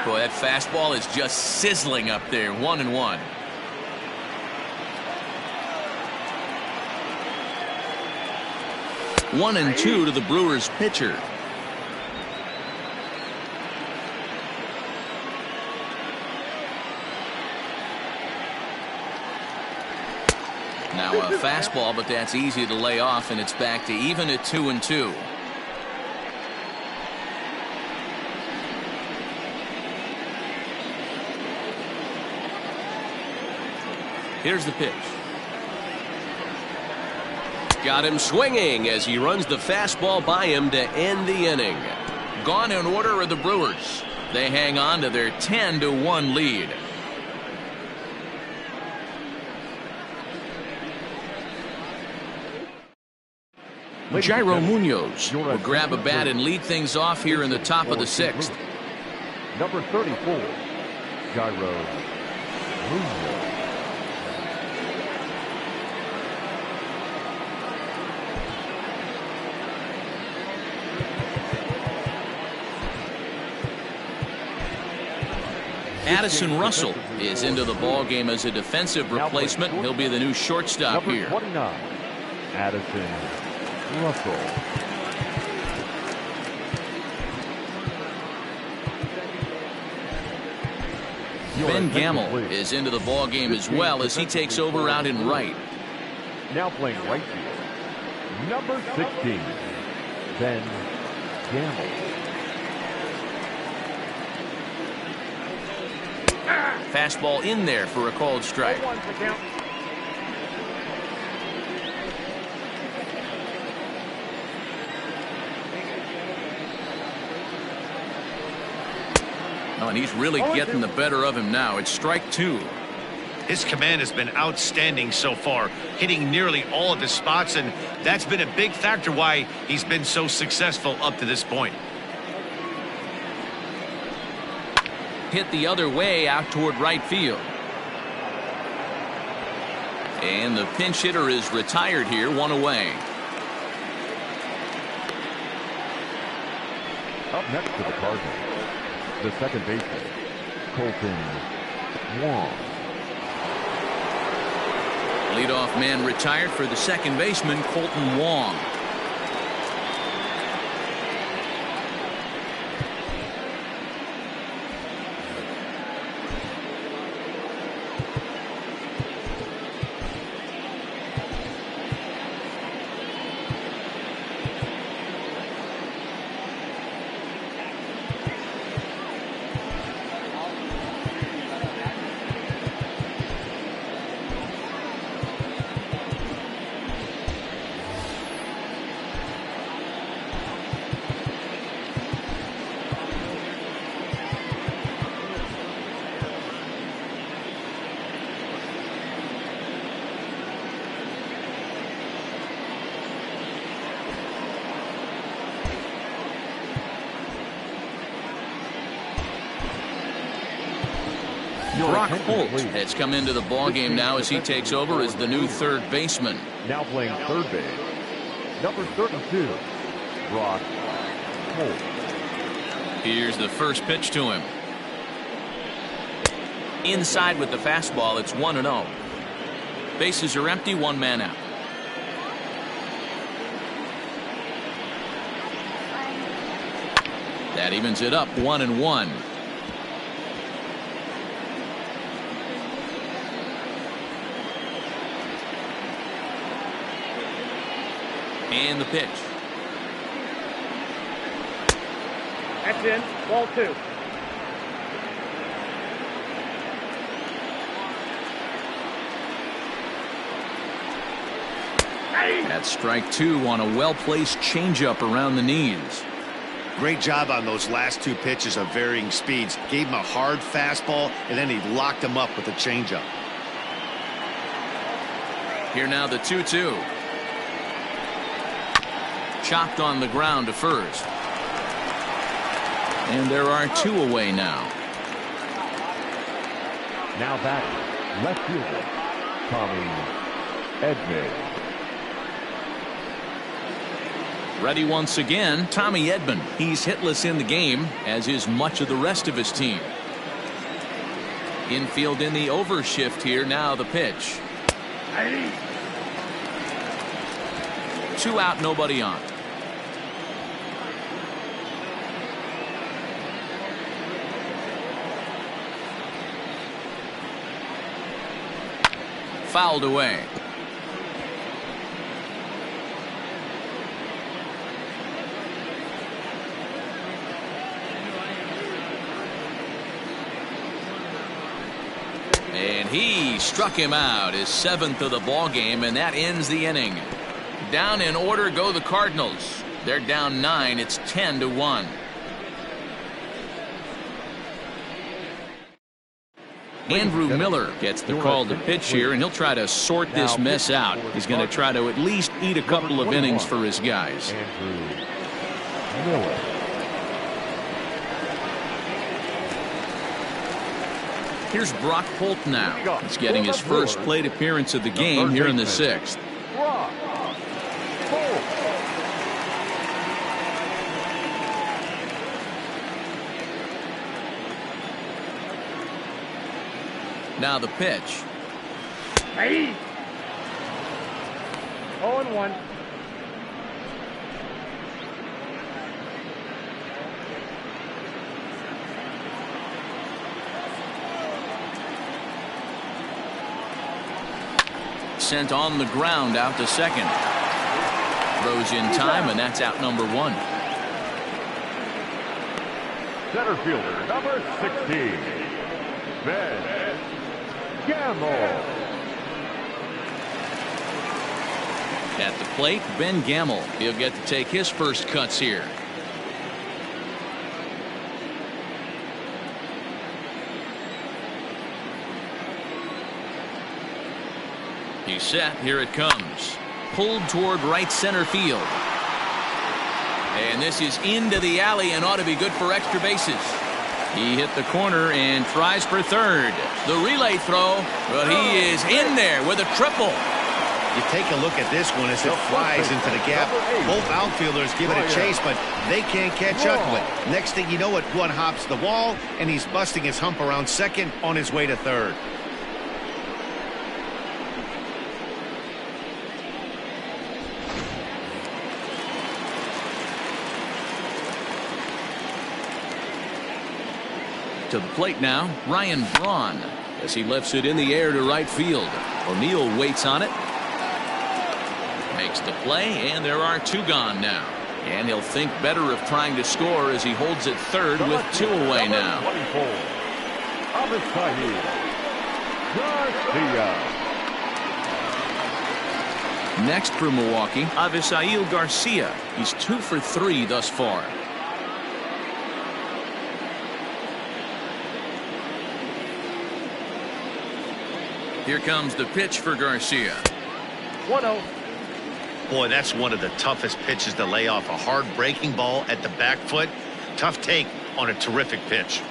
Boy, that fastball is just sizzling up there. 1-1. One and two to the Brewers pitcher. Now a fastball, but that's easy to lay off, and it's back to even at 2-2. Here's the pitch. Got him swinging as he runs the fastball by him to end the inning. Gone in order are the Brewers. They hang on to their 10-1 lead. Jairo Munoz will grab a bat and lead things off here in the top of the sixth. Number 34, Jairo Munoz. Addison Russell is into the ball game as a defensive replacement. He'll be the new shortstop Number here. 29, Addison Russell. Ben Gamble is into the ball game as well as he takes over out in right. Now playing right field, number 16, Ben Gamble. Fastball in there for a called strike. Oh, and he's really getting the better of him now. It's strike two. His command has been outstanding so far, hitting nearly all of his spots, and that's been a big factor why he's been so successful up to this point. Hit the other way out toward right field. And the pinch hitter is retired here, one away. Up next to the Cardinals, the second baseman, Colton Wong. Leadoff man retired for the second baseman, Colton Wong. Brock Holt has come into the ballgame now as he takes over as the new third baseman. Now playing third base, number 32, Brock Holt. Here's the first pitch to him. Inside with the fastball, it's 1-0. Bases are empty, one man out. That evens it up, 1-1. And the pitch. That's in. Ball two. That's strike 2 on a well-placed changeup around the knees. Great job on those last 2 pitches of varying speeds. Gave him a hard fastball, and then he locked him up with a changeup. Here now the 2-2. Chopped on the ground to first. And there are 2 away now. Now back, left fielder, Tommy Edman. Ready once again, Tommy Edman. He's hitless in the game, as is much of the rest of his team. Infield in the overshift here. Now the pitch. 2 out, nobody on. Fouled away. And he struck him out, his 7th of the ball game, and that ends the inning. Down in order go the Cardinals. They're down 9. It's 10-1. Andrew Miller gets the call to pitch here, and he'll try to sort this mess out. He's going to try to at least eat a couple of innings for his guys. Andrew Miller. Here's Brock Holt now. He's getting his first plate appearance of the game here in the 6th. Brock Holt. Now the pitch. 0-1. Sent on the ground out to second. Throws in time, and that's out number 1. Center fielder, number 16, Ben Gamble. At the plate, Ben Gamble. He'll get to take his first cuts here. He's set. Here it comes. Pulled toward right center field. And this is into the alley and ought to be good for extra bases. He hit the corner and tries for third. The relay throw, but he is in there with a triple. You take a look at this one as it flies into the gap. Both outfielders give it a chase, but they can't catch up to it. Next thing you know it, one hops the wall, and he's busting his hump around second on his way to third. To the plate now, Ryan Braun, as he lifts it in the air to right field. O'Neill waits on it. Makes the play, and there are 2 gone now. And he'll think better of trying to score as he holds it third with 2 away now. Next for Milwaukee, Avisail Garcia. He's 2 for 3 thus far. Here comes the pitch for Garcia. 1-0. Boy, that's one of the toughest pitches to lay off. A hard breaking ball at the back foot. Tough take on a terrific pitch.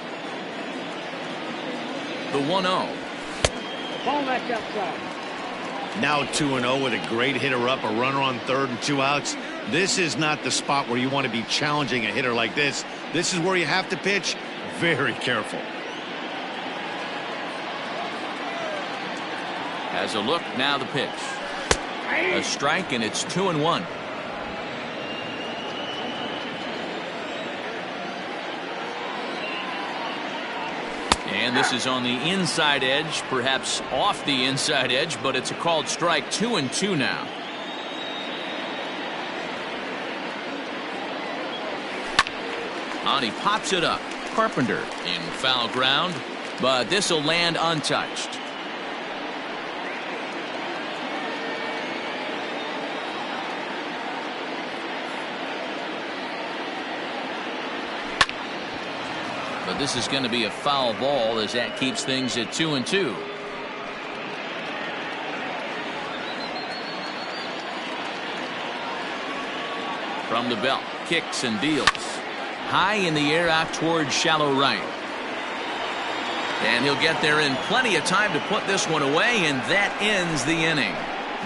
The 1-0. Ball match outside. Now 2-0 with a great hitter up, a runner on third and 2 outs. This is not the spot where you want to be challenging a hitter like this. This is where you have to pitch very careful. Has a look, now the pitch. A strike, and it's 2-1. And this is on the inside edge, perhaps off the inside edge, but it's a called strike. 2-2 now. On he pops it up. Carpenter in foul ground, but this will land untouched. But this is going to be a foul ball as that keeps things at 2-2. From the belt, kicks and deals. High in the air out towards shallow right. And he'll get there in plenty of time to put this one away, and that ends the inning.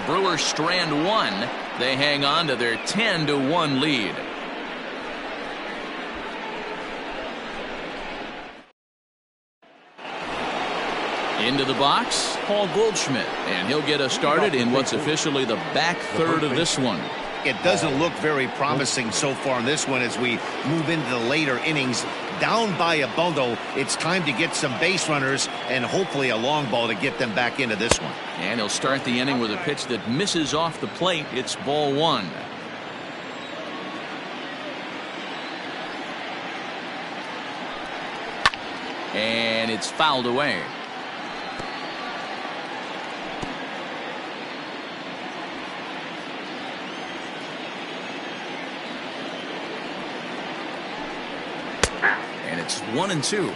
Brewers strand one. They hang on to their 10-1 lead. Into the box, Paul Goldschmidt, and he'll get us started in what's officially the back third of this one. It doesn't look very promising so far in this one as we move into the later innings. Down by a bundle, it's time to get some base runners and hopefully a long ball to get them back into this one. And he'll start the inning with a pitch that misses off the plate. It's ball one. And it's fouled away. And it's 1-2.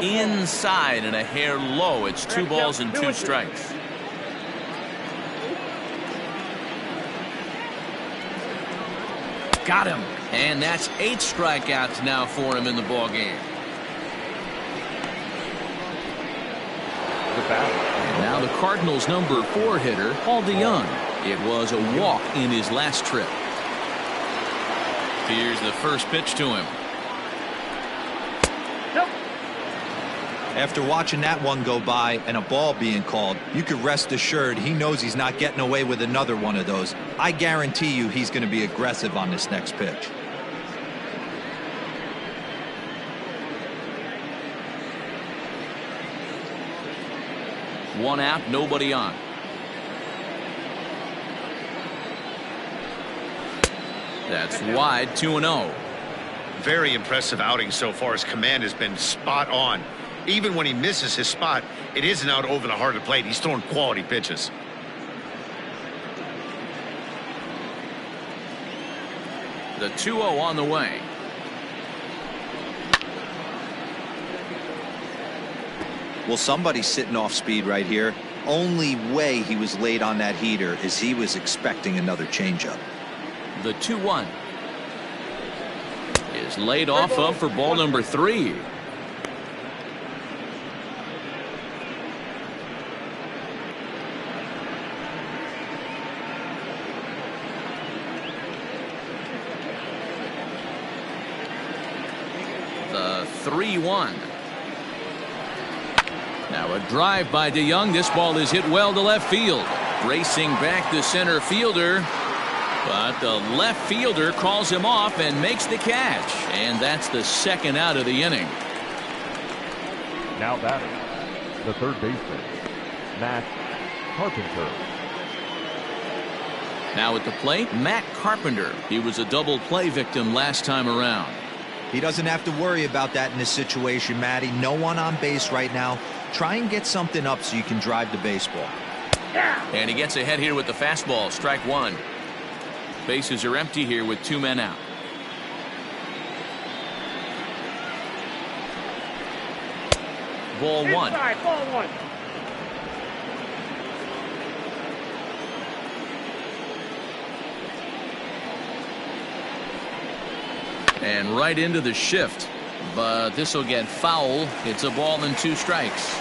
Inside and a hair low. It's 2 balls and 2 strikes. Got him. And that's 8 strikeouts now for him in the ball game. And now the Cardinals' number 4 hitter, Paul DeYoung. It was a walk in his last trip. Here's the first pitch to him. After watching that one go by and a ball being called, you could rest assured he knows he's not getting away with another one of those. I guarantee you he's going to be aggressive on this next pitch. One out, nobody on. That's wide, 2-0. Very impressive outing so far. His command has been spot on. Even when he misses his spot, it isn't out over the heart of the plate. He's throwing quality pitches. The 2-0 on the way. Well, somebody's sitting off speed right here. Only way he was late on that heater is he was expecting another changeup. The 2-1 is laid off of for ball number 3. The 3-1. Now a drive by DeYoung. This ball is hit well to left field. Racing back the center fielder. But the left fielder calls him off and makes the catch. And that's the second out of the inning. Now batting, the third baseman, Matt Carpenter. Now at the plate, Matt Carpenter. He was a double play victim last time around. He doesn't have to worry about that in this situation, Matty. No one on base right now. Try and get something up so you can drive the baseball. And he gets ahead here with the fastball. Strike one. Bases are empty here with 2 men out. Ball one. Inside, ball one. And right into the shift. But this will get foul. It's a ball and 2 strikes.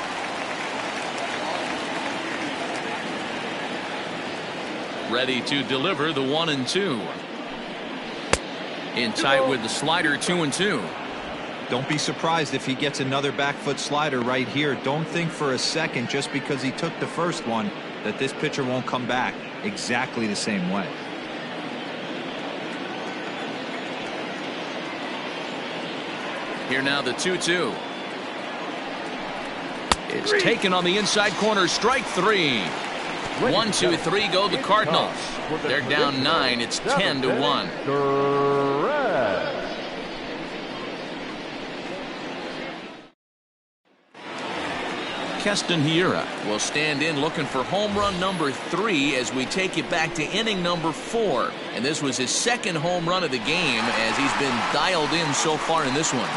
Ready to deliver the 1-2. In tight with the slider, 2-2. Don't be surprised if he gets another back foot slider right here. Don't think for a second just because he took the first one that this pitcher won't come back exactly the same way. Here now the 2-2. It's taken on the inside corner. Strike 3. 1, 2, 3 go the Cardinals. They're down 9. It's 10-1. Keston Hiura will stand in looking for home run number 3 as we take it back to inning number 4. And this was his second home run of the game as he's been dialed in so far in this one.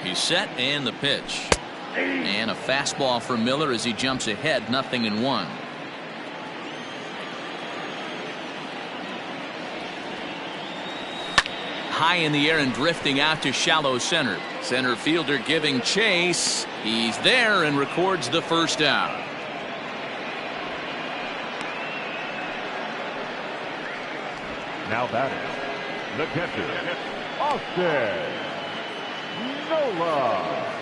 He's set and the pitch. And a fastball for Miller as he jumps ahead, 0-1. High in the air and drifting out to shallow center. Center fielder giving chase. He's there and records the first out. Now batting, the catcher, Austin Nola.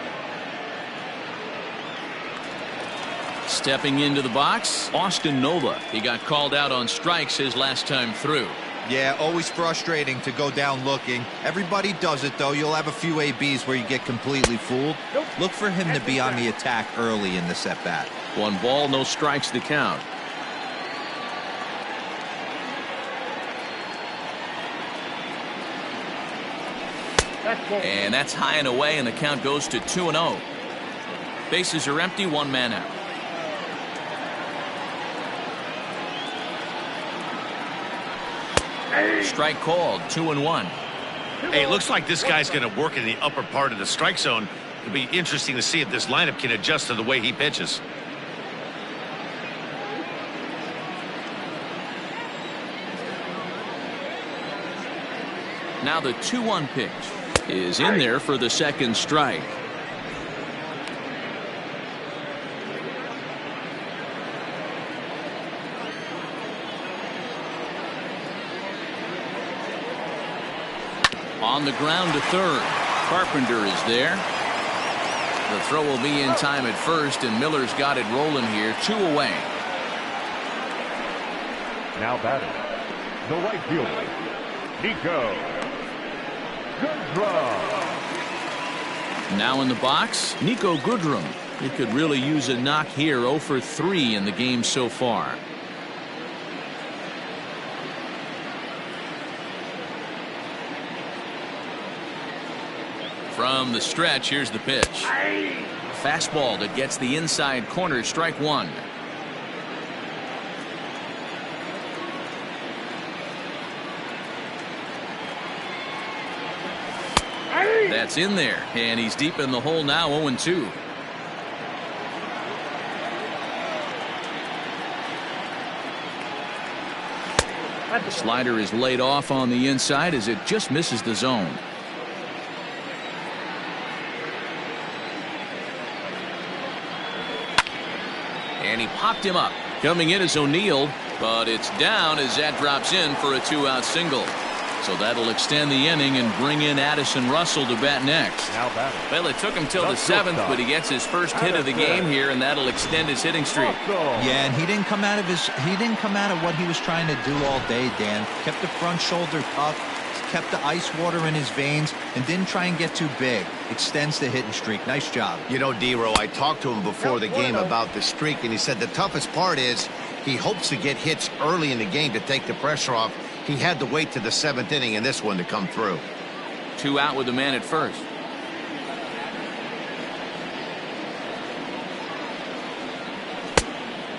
Stepping into the box, Austin Nola. He got called out on strikes his last time through. Yeah, always frustrating to go down looking. Everybody does it, though. You'll have a few ABs where you get completely fooled. Look for him to be on the attack early in the at-bat. 1 ball, no strikes to count. And that's high and away, and the count goes to 2-0. Bases are empty, 1 man out. Strike called, 2-1. Hey, it looks like this guy's going to work in the upper part of the strike zone. It'll be interesting to see if this lineup can adjust to the way he pitches. Now the 2-1 pitch is in there for the second strike. On the ground to third. Carpenter is there. The throw will be in time at first, and Miller's got it rolling here. 2 away. Now batting, the right fielder, Nico Goodrum. Now in the box, Nico Goodrum. He could really use a knock here. 0 for 3 in the game so far. From the stretch, here's the pitch. Fastball that gets the inside corner, strike 1. That's in there, and he's deep in the hole now, 0-2. The slider is laid off on the inside as it just misses the zone. And he popped him up. Coming in is O'Neill, but it's down as that drops in for a 2-out single. So that'll extend the inning and bring in Addison Russell to bat next. Well, it took him till the 7th, but he gets his first hit of the game here, and that'll extend his hitting streak. Yeah, and he didn't come out of what he was trying to do all day, Dan. Kept the front shoulder tough, kept the ice water in his veins, and didn't try and get too big. Extends the hitting streak. Nice job. You know, D-Row, I talked to him before the game about the streak, and he said the toughest part is he hopes to get hits early in the game to take the pressure off. He had to wait to the 7th inning in this one to come through. 2 out with the man at first.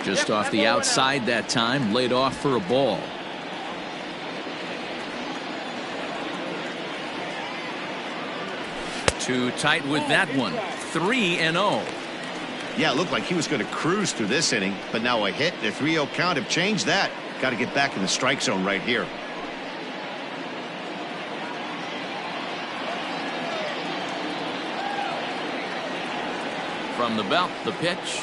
Just off the outside that time, laid off for a ball. Too tight with that one. 3-0. Yeah, it looked like he was going to cruise through this inning, but now a hit, the 3-0 count have changed that. Got to get back in the strike zone right here. From the belt, the pitch.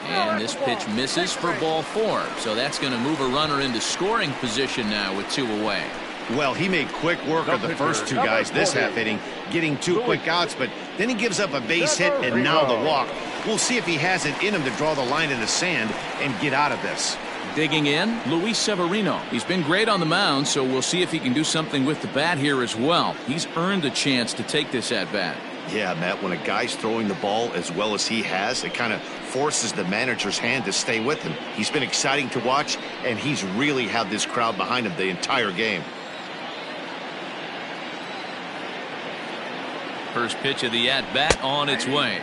And this pitch misses for ball 4. So that's going to move a runner into scoring position now with 2 away. Well, he made quick work of the first two guys this half inning, getting 2 quick outs, but then he gives up a base hit and now the walk. We'll see if he has it in him to draw the line in the sand and get out of this. Digging in, Luis Severino. He's been great on the mound, so we'll see if he can do something with the bat here as well. He's earned a chance to take this at-bat. Yeah, Matt, when a guy's throwing the ball as well as he has, it kind of forces the manager's hand to stay with him. He's been exciting to watch, and he's really had this crowd behind him the entire game. First pitch of the at-bat on its way.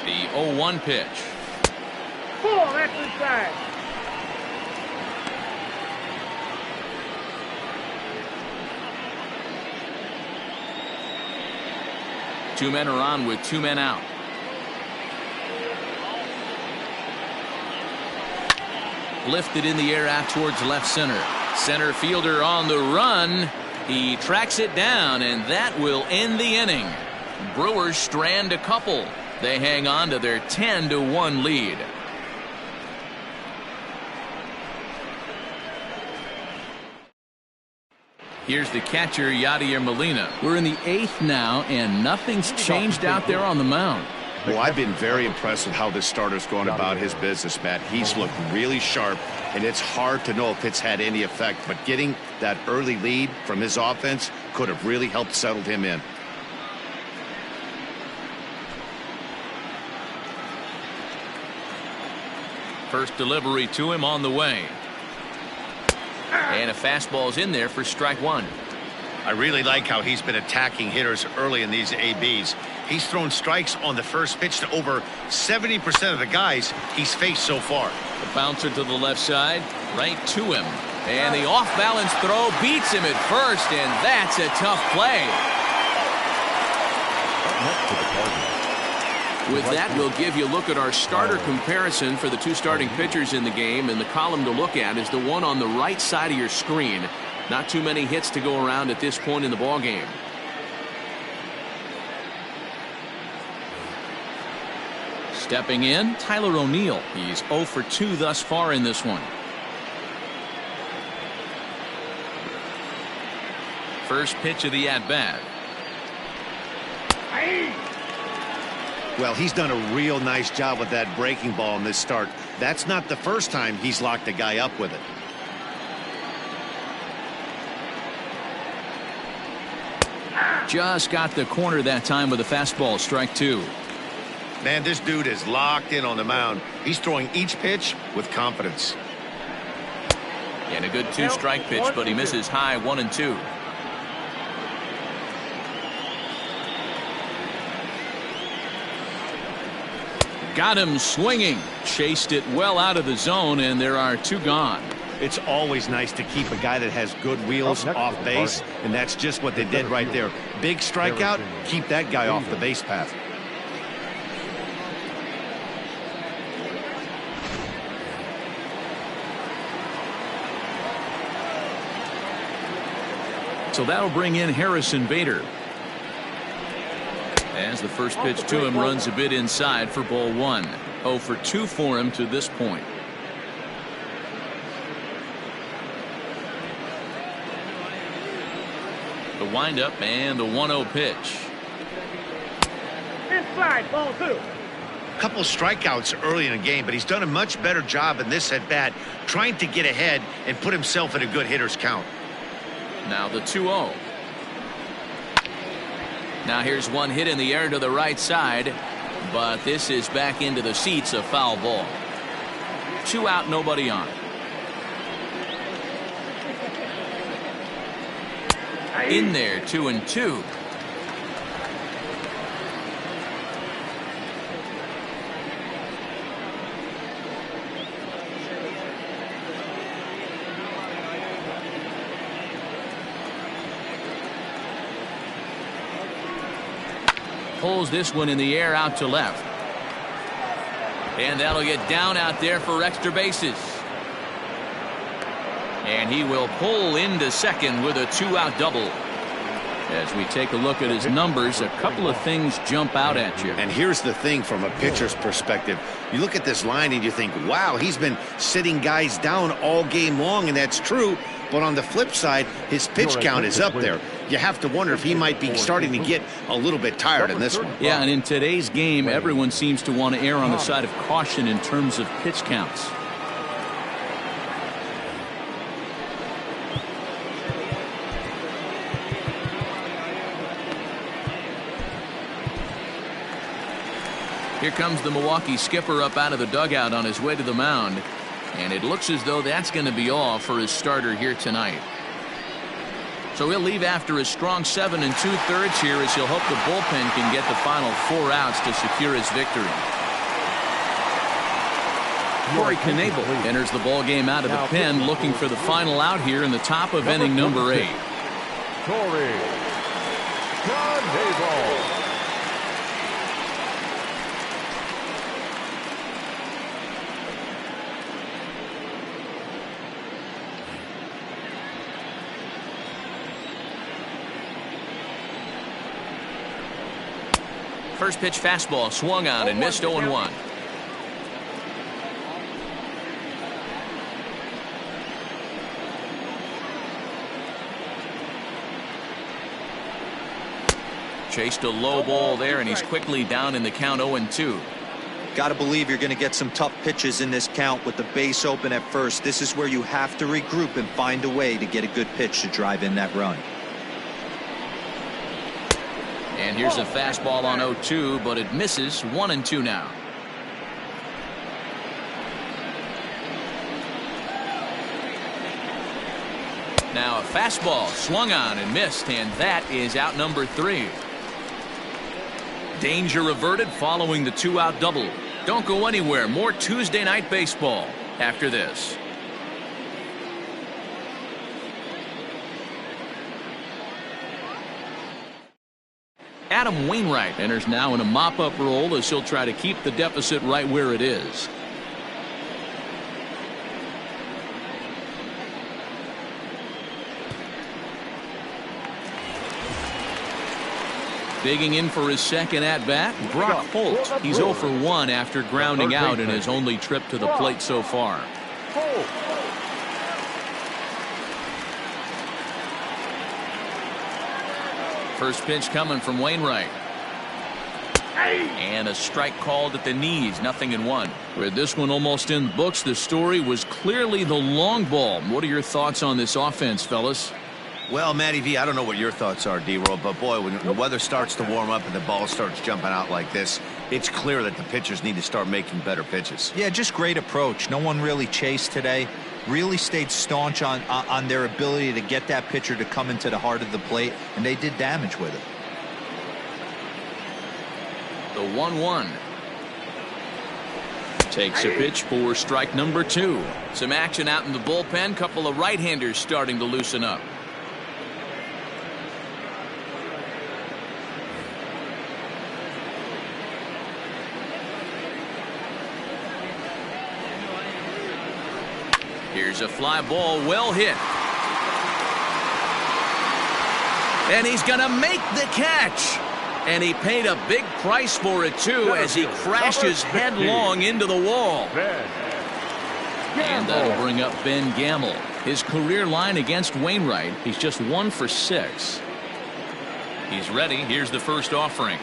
The 0-1 pitch. Full, that's inside. Two men are on with 2 men out. Lifted in the air out towards left center. Center fielder on the run. He tracks it down, and that will end the inning. Brewers strand a couple. They hang on to their 10-1 lead. Here's the catcher, Yadier Molina. We're in the 8th now, and nothing's changed out there on the mound. Well, I've been very impressed with how this starter's going about his business, Matt. He's looked really sharp, and it's hard to know if it's had any effect. But getting that early lead from his offense could have really helped settle him in. First delivery to him on the way. And a fastball's in there for strike 1. I really like how he's been attacking hitters early in these ABs. He's thrown strikes on the first pitch to over 70% of the guys he's faced so far. The bouncer to the left side, right to him. And the off-balance throw beats him at first, and that's a tough play. With that, we'll give you a look at our starter comparison for the 2 starting pitchers in the game, and the column to look at is the one on the right side of your screen. Not too many hits to go around at this point in the ballgame. Stepping in, Tyler O'Neill. He's 0 for 2 thus far in this one. First pitch of the at-bat. Well, he's done a real nice job with that breaking ball in this start. That's not the first time he's locked a guy up with it. Just got the corner that time with a fastball, strike 2. Man, this dude is locked in on the mound. He's throwing each pitch with confidence. And a good 2-strike pitch, but he misses high 1 and 2. Got him swinging. Chased it well out of the zone, and there are 2 gone. It's always nice to keep a guy that has good wheels off base, and that's just what they did right there. Big strikeout, keep that guy off the base path. So that'll bring in Harrison Bader. As the first pitch to him runs a bit inside for ball 1. 0 for 2 for him to this point. The windup and the 1-0 pitch. Inside, ball 2. Couple strikeouts early in the game, but he's done a much better job in this at bat trying to get ahead and put himself in a good hitter's count. Now the 2-0. Now here's one hit in the air to the right side, but this is back into the seats, a foul ball. 2 out, nobody on. In there, 2 and 2. Pulls this one in the air out to left. And that'll get down out there for extra bases. And he will pull into second with a 2-out double. As we take a look at his numbers, a couple of things jump out at you. And here's the thing from a pitcher's perspective. You look at this line and you think, wow, he's been sitting guys down all game long, and that's true. But on the flip side, his pitch count is up there. You have to wonder if he might be starting to get a little bit tired in this one. Yeah, and in today's game, everyone seems to want to err on the side of caution in terms of pitch counts. Here comes the Milwaukee skipper up out of the dugout on his way to the mound. And it looks as though that's going to be all for his starter here tonight. So he'll leave after a strong 7 2/3 here, as he'll hope the bullpen can get the final 4 outs to secure his victory. Corey Knebel enters the ball game out of the pen, looking for the final out here in the top of inning number 8. Corey Knebel. First pitch fastball swung on and missed 0-1. Chased a low ball there, and he's quickly down in the count 0-2. Got to believe you're going to get some tough pitches in this count with the base open at first. This is where you have to regroup and find a way to get a good pitch to drive in that run. And here's a fastball on 0-2, but it misses. 1-2 now. Now a fastball swung on and missed, and that is out number 3. Danger averted following the 2-out double. Don't go anywhere. More Tuesday Night Baseball after this. Adam Wainwright enters now in a mop-up role, as he'll try to keep the deficit right where it is. Digging in for his second at-bat, Brock Holt. He's 0 for 1 after grounding out in his only trip to the plate so far. First pitch coming from Wainwright. And a strike called at the knees. 0-1. With this one almost in the books, the story was clearly the long ball. What are your thoughts on this offense, fellas? Well, Matty V, I don't know what your thoughts are, D-Roll, but boy, when the weather starts to warm up and the ball starts jumping out like this, it's clear that the pitchers need to start making better pitches. Yeah, just great approach. No one really chased today. Really stayed staunch on their ability to get that pitcher to come into the heart of the plate, and they did damage with it. The 1-1. Takes a pitch for strike number 2. Some action out in the bullpen. Couple of right-handers starting to loosen up. Here's a fly ball, well hit. And he's going to make the catch. And he paid a big price for it, too, as he crashes headlong into the wall. And that'll bring up Ben Gamble. His career line against Wainwright, he's just 1 for 6. He's ready. Here's the first offering.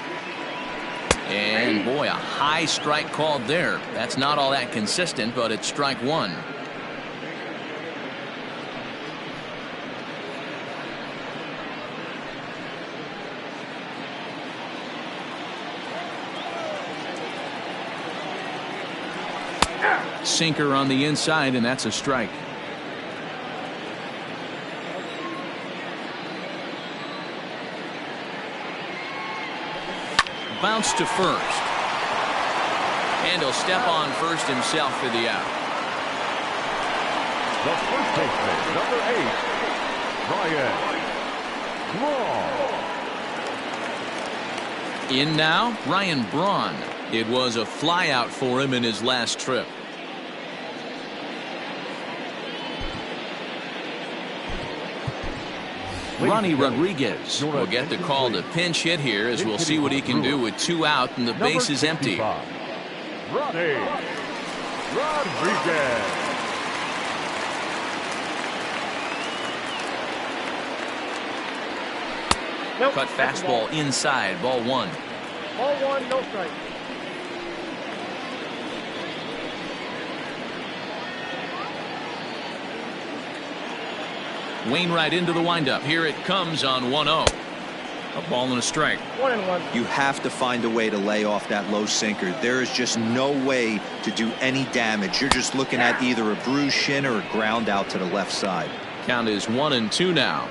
And, boy, a high strike called there. That's not all that consistent, but it's strike 1. Sinker on the inside, and that's a strike. Bounce to first. And he'll step on first himself for the out. The first baseman, number 8, Ryan Braun. In now, Ryan Braun. It was a flyout for him in his last trip. Ronnie Rodriguez will get the call to pinch hit here, as we'll see what he can do with 2 out and the base is empty. Ronnie Rodriguez. Nope. Cut fastball inside, ball 1. Ball 1, no strike. Wainwright into the windup. Here it comes on 1-0. A ball and a strike. 1-1. You have to find a way to lay off that low sinker. There is just no way to do any damage. You're just looking at either a bruised shin or a ground out to the left side. Count is 1-2 now.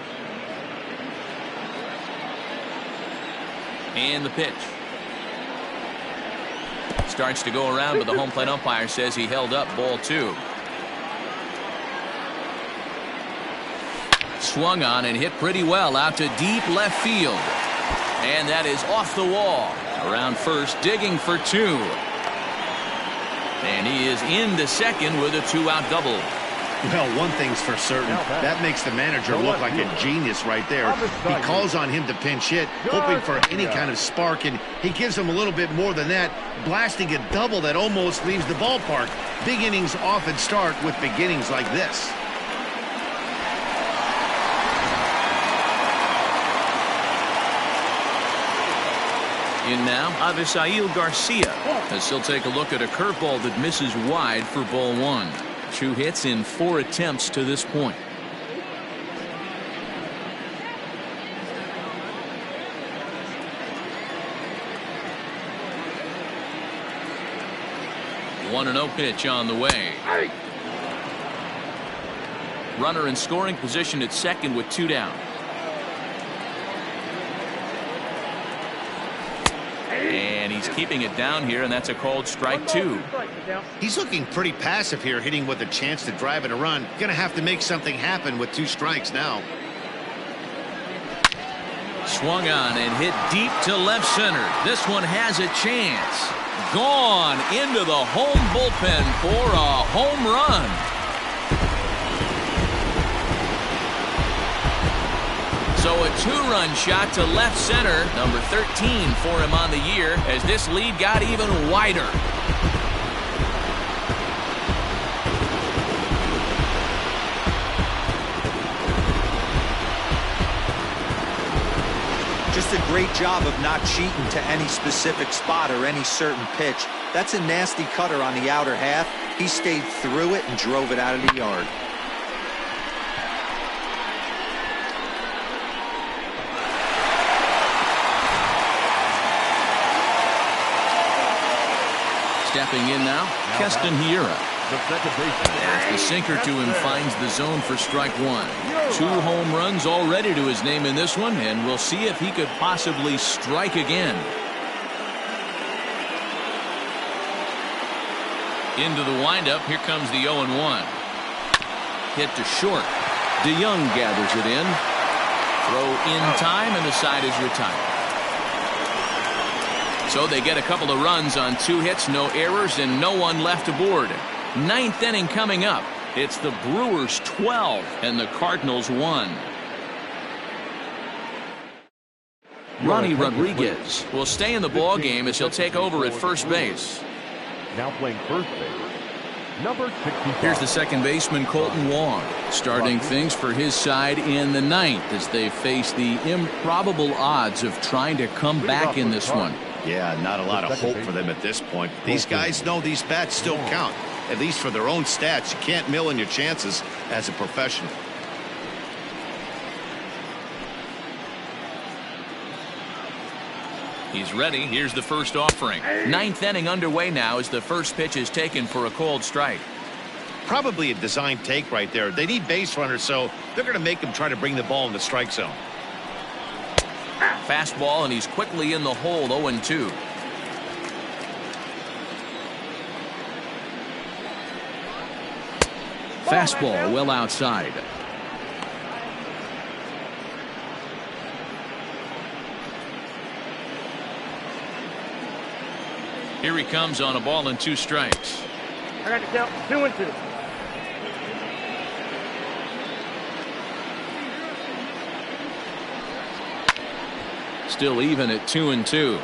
And the pitch. Starts to go around, but the home plate umpire says he held up ball 2. Swung on and hit pretty well out to deep left field. And that is off the wall. Around first, digging for 2. And he is into second with a 2-out double. Well, one thing's for certain. That makes the manager look like a genius right there. He calls on him to pinch hit, hoping for any kind of spark, and he gives him a little bit more than that, blasting a double that almost leaves the ballpark. Big innings often start with beginnings like this. In now, Avisail Garcia, as he'll take a look at a curveball that misses wide for ball 1. 2 hits in 4 attempts to this point. The 1-0 pitch on the way. Runner in scoring position at second with 2 down. And he's keeping it down here, and that's a called strike 2. He's looking pretty passive here, hitting with a chance to drive in a run. Gonna have to make something happen with 2 strikes now. Swung on and hit deep to left center. This one has a chance. Gone into the home bullpen for a home run. So a 2-run shot to left center, number 13 for him on the year, as this lead got even wider. Just a great job of not cheating to any specific spot or any certain pitch. That's a nasty cutter on the outer half. He stayed through it and drove it out of the yard. Stepping in now, Keston Hiura. The second baseman. As the sinker to him finds the zone for strike 1. 2 home runs already to his name in this one, and we'll see if he could possibly strike again. Into the windup, here comes the 0-1. Hit to short. DeYoung gathers it in. Throw in time, and the side is retired. So they get a couple of runs on 2 hits, no errors, and no one left aboard. 9th inning coming up. It's the Brewers 12 and the Cardinals 1. Ronnie Rodriguez will stay in the ball game as he'll take over at first base. Now playing first base, number 65. Here's the second baseman, Colton Wong, starting things for his side in the 9th as they face the improbable odds of trying to come back in this one. Yeah, not a lot of hope for them at this point. These guys know these bats still count, at least for their own stats. You can't mill in your chances as a professional. He's ready. Here's the first offering. 9th inning underway now as the first pitch is taken for a called strike. Probably a design take right there. They need base runners, so they're going to make them try to bring the ball in the strike zone. Fastball, and he's quickly in the hole. 0-2. Fastball well outside. Here he comes on a ball and 2 strikes. I got to count 2-2. still even at 2-2.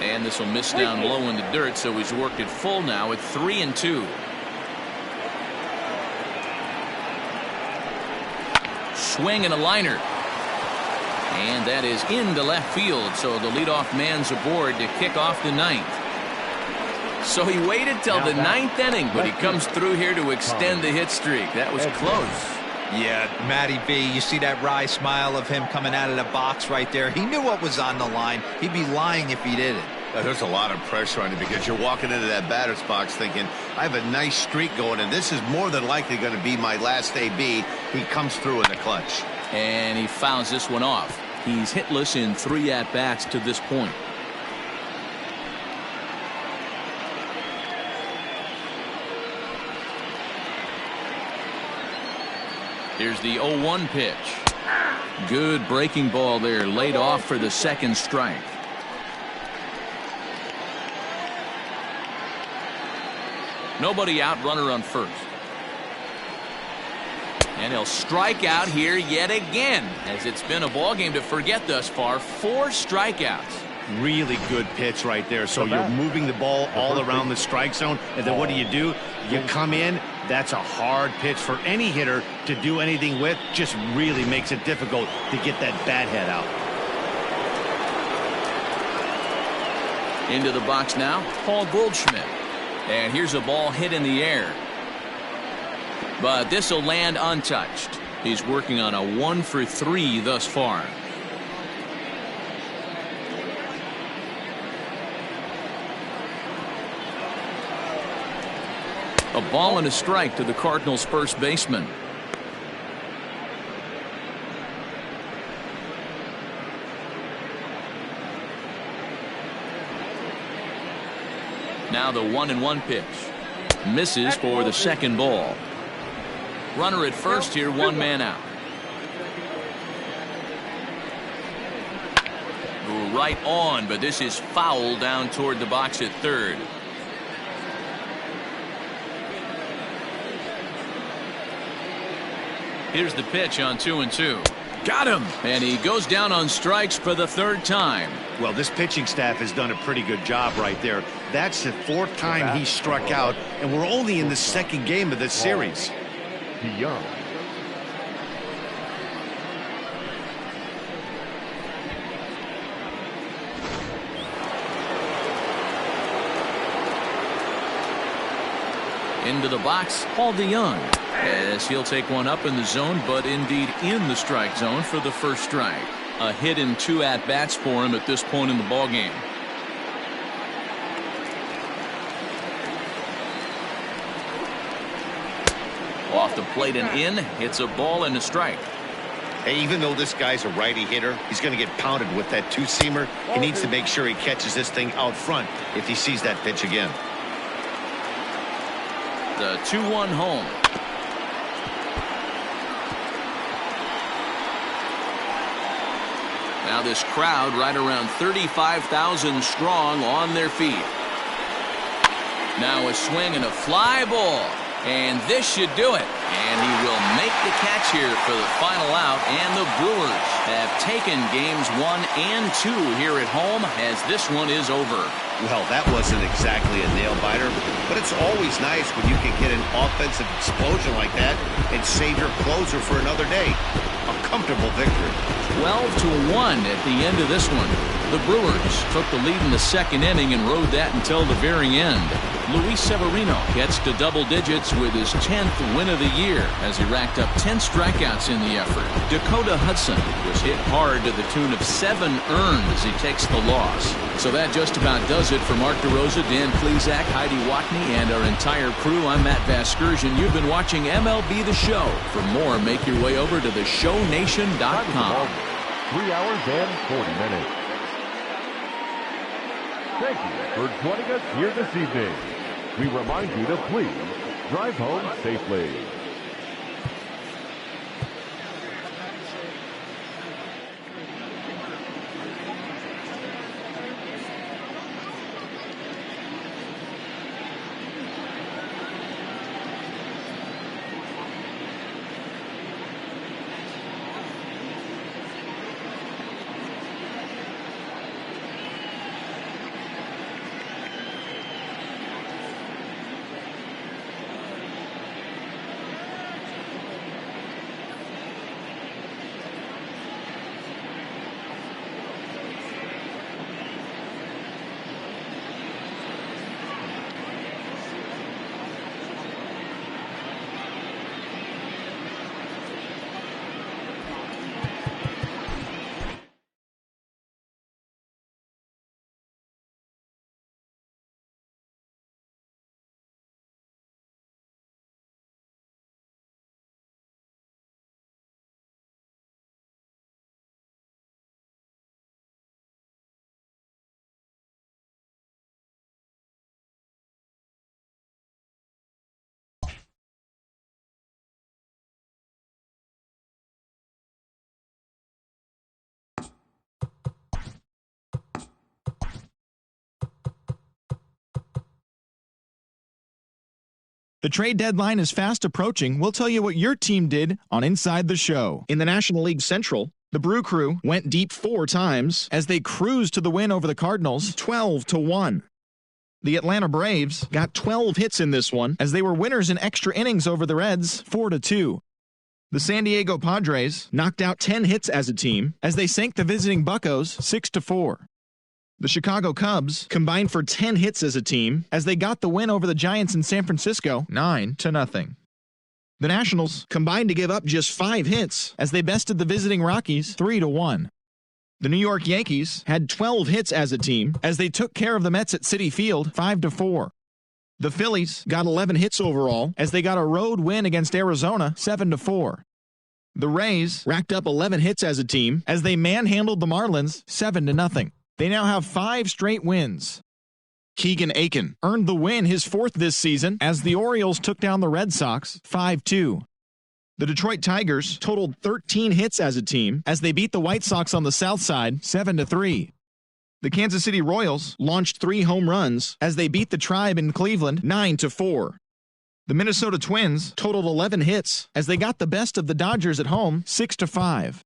And this will miss down low in the dirt, so he's worked it full now at 3-2. Swing and a liner. And that is into left field, so the leadoff man's aboard to kick off the ninth. So he waited till the ninth inning, but he comes through here to extend the hit streak. That was close. Yeah, Matty B, you see that wry smile of him coming out of the box right there. He knew what was on the line. He'd be lying if he didn't. There's a lot of pressure on you because you're walking into that batter's box thinking, I have a nice streak going, and this is more than likely going to be my last AB. He comes through in the clutch. And he fouls this one off. He's hitless in 3 at-bats to this point. Here's the 0-1 pitch. Good breaking ball there, laid off for the second strike. Nobody out, runner on first. And he'll strike out here yet again, as it's been a ball game to forget thus far. 4 strikeouts. Really good pitch right there. So you're moving the ball all around the strike zone, and then what do? You come in. That's a hard pitch for any hitter to do anything with. Just really makes it difficult to get that bat head out. Into the box now, Paul Goldschmidt. And here's a ball hit in the air. But this will land untouched. He's working on a 1-for-3 thus far. A ball and a strike to the Cardinals' first baseman. Now the 1-1 pitch. Misses for the second ball. Runner at first here, 1 man out. Right on, but this is foul down toward the box at third. Here's the pitch on 2-2. Got him! And he goes down on strikes for the 3rd time. Well, this pitching staff has done a pretty good job right there. That's the 4th time he struck out, and we're only in the 2nd game of this series. Young. Into the box, Paul DeYoung, as he'll take one up in the zone, but indeed in the strike zone for the first strike. A hit in 2 at-bats for him at this point in the ballgame. Off the plate and in, hits a ball and a strike. Hey, even though this guy's a righty hitter, he's going to get pounded with that 2-seamer. He needs to make sure he catches this thing out front if he sees that pitch again. The 2-1 home. Now this crowd right around 35,000 strong on their feet. Now a swing and a fly ball. And this should do it. And he will make the catch here for the final out. And the Brewers have taken games 1 and 2 here at home, as this one is over. Well, that wasn't exactly a nail-biter, but it's always nice when you can get an offensive explosion like that and save your closer for another day. A comfortable victory. 12-1 at the end of this one. The Brewers took the lead in the 2nd inning and rode that until the very end. Luis Severino gets to double digits with his 10th win of the year as he racked up 10 strikeouts in the effort. Dakota Hudson was hit hard to the tune of 7 earned as he takes the loss. So that just about does it for Mark DeRosa, Dan Plesac, Heidi Watney, and our entire crew. I'm Matt Vasgersian. You've been watching MLB The Show. For more, make your way over to theshownation.com. 3 hours and 40 minutes. Thank you for joining us here this evening. We remind you to please drive home safely. The trade deadline is fast approaching. We'll tell you what your team did on Inside the Show. In the National League Central, the Brew Crew went deep 4 times as they cruised to the win over the Cardinals 12-1. The Atlanta Braves got 12 hits in this one as they were winners in extra innings over the Reds 4-2. The San Diego Padres knocked out 10 hits as a team as they sank the visiting Buccos 6-4. The Chicago Cubs combined for 10 hits as a team as they got the win over the Giants in San Francisco 9-0. The Nationals combined to give up just 5 hits as they bested the visiting Rockies 3-1. The New York Yankees had 12 hits as a team as they took care of the Mets at Citi Field 5-4. The Phillies got 11 hits overall as they got a road win against Arizona 7-4. The Rays racked up 11 hits as a team as they manhandled the Marlins 7-0. They now have 5 straight wins. Keegan Aiken earned the win, his 4th this season, as the Orioles took down the Red Sox 5-2. The Detroit Tigers totaled 13 hits as a team as they beat the White Sox on the South Side 7-3. The Kansas City Royals launched 3 home runs as they beat the Tribe in Cleveland 9-4. The Minnesota Twins totaled 11 hits as they got the best of the Dodgers at home 6-5.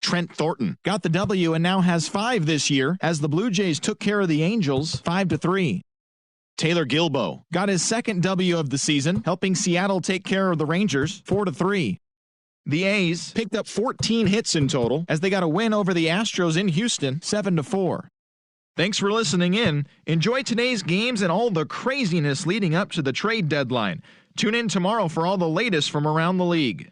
Trent Thornton got the W and now has 5 this year as the Blue Jays took care of the Angels 5-3. Taylor Gilbo got his 2nd W of the season, helping Seattle take care of the Rangers 4-3. The A's picked up 14 hits in total as they got a win over the Astros in Houston 7-4. Thanks for listening in. Enjoy today's games and all the craziness leading up to the trade deadline. Tune in tomorrow for all the latest from around the league.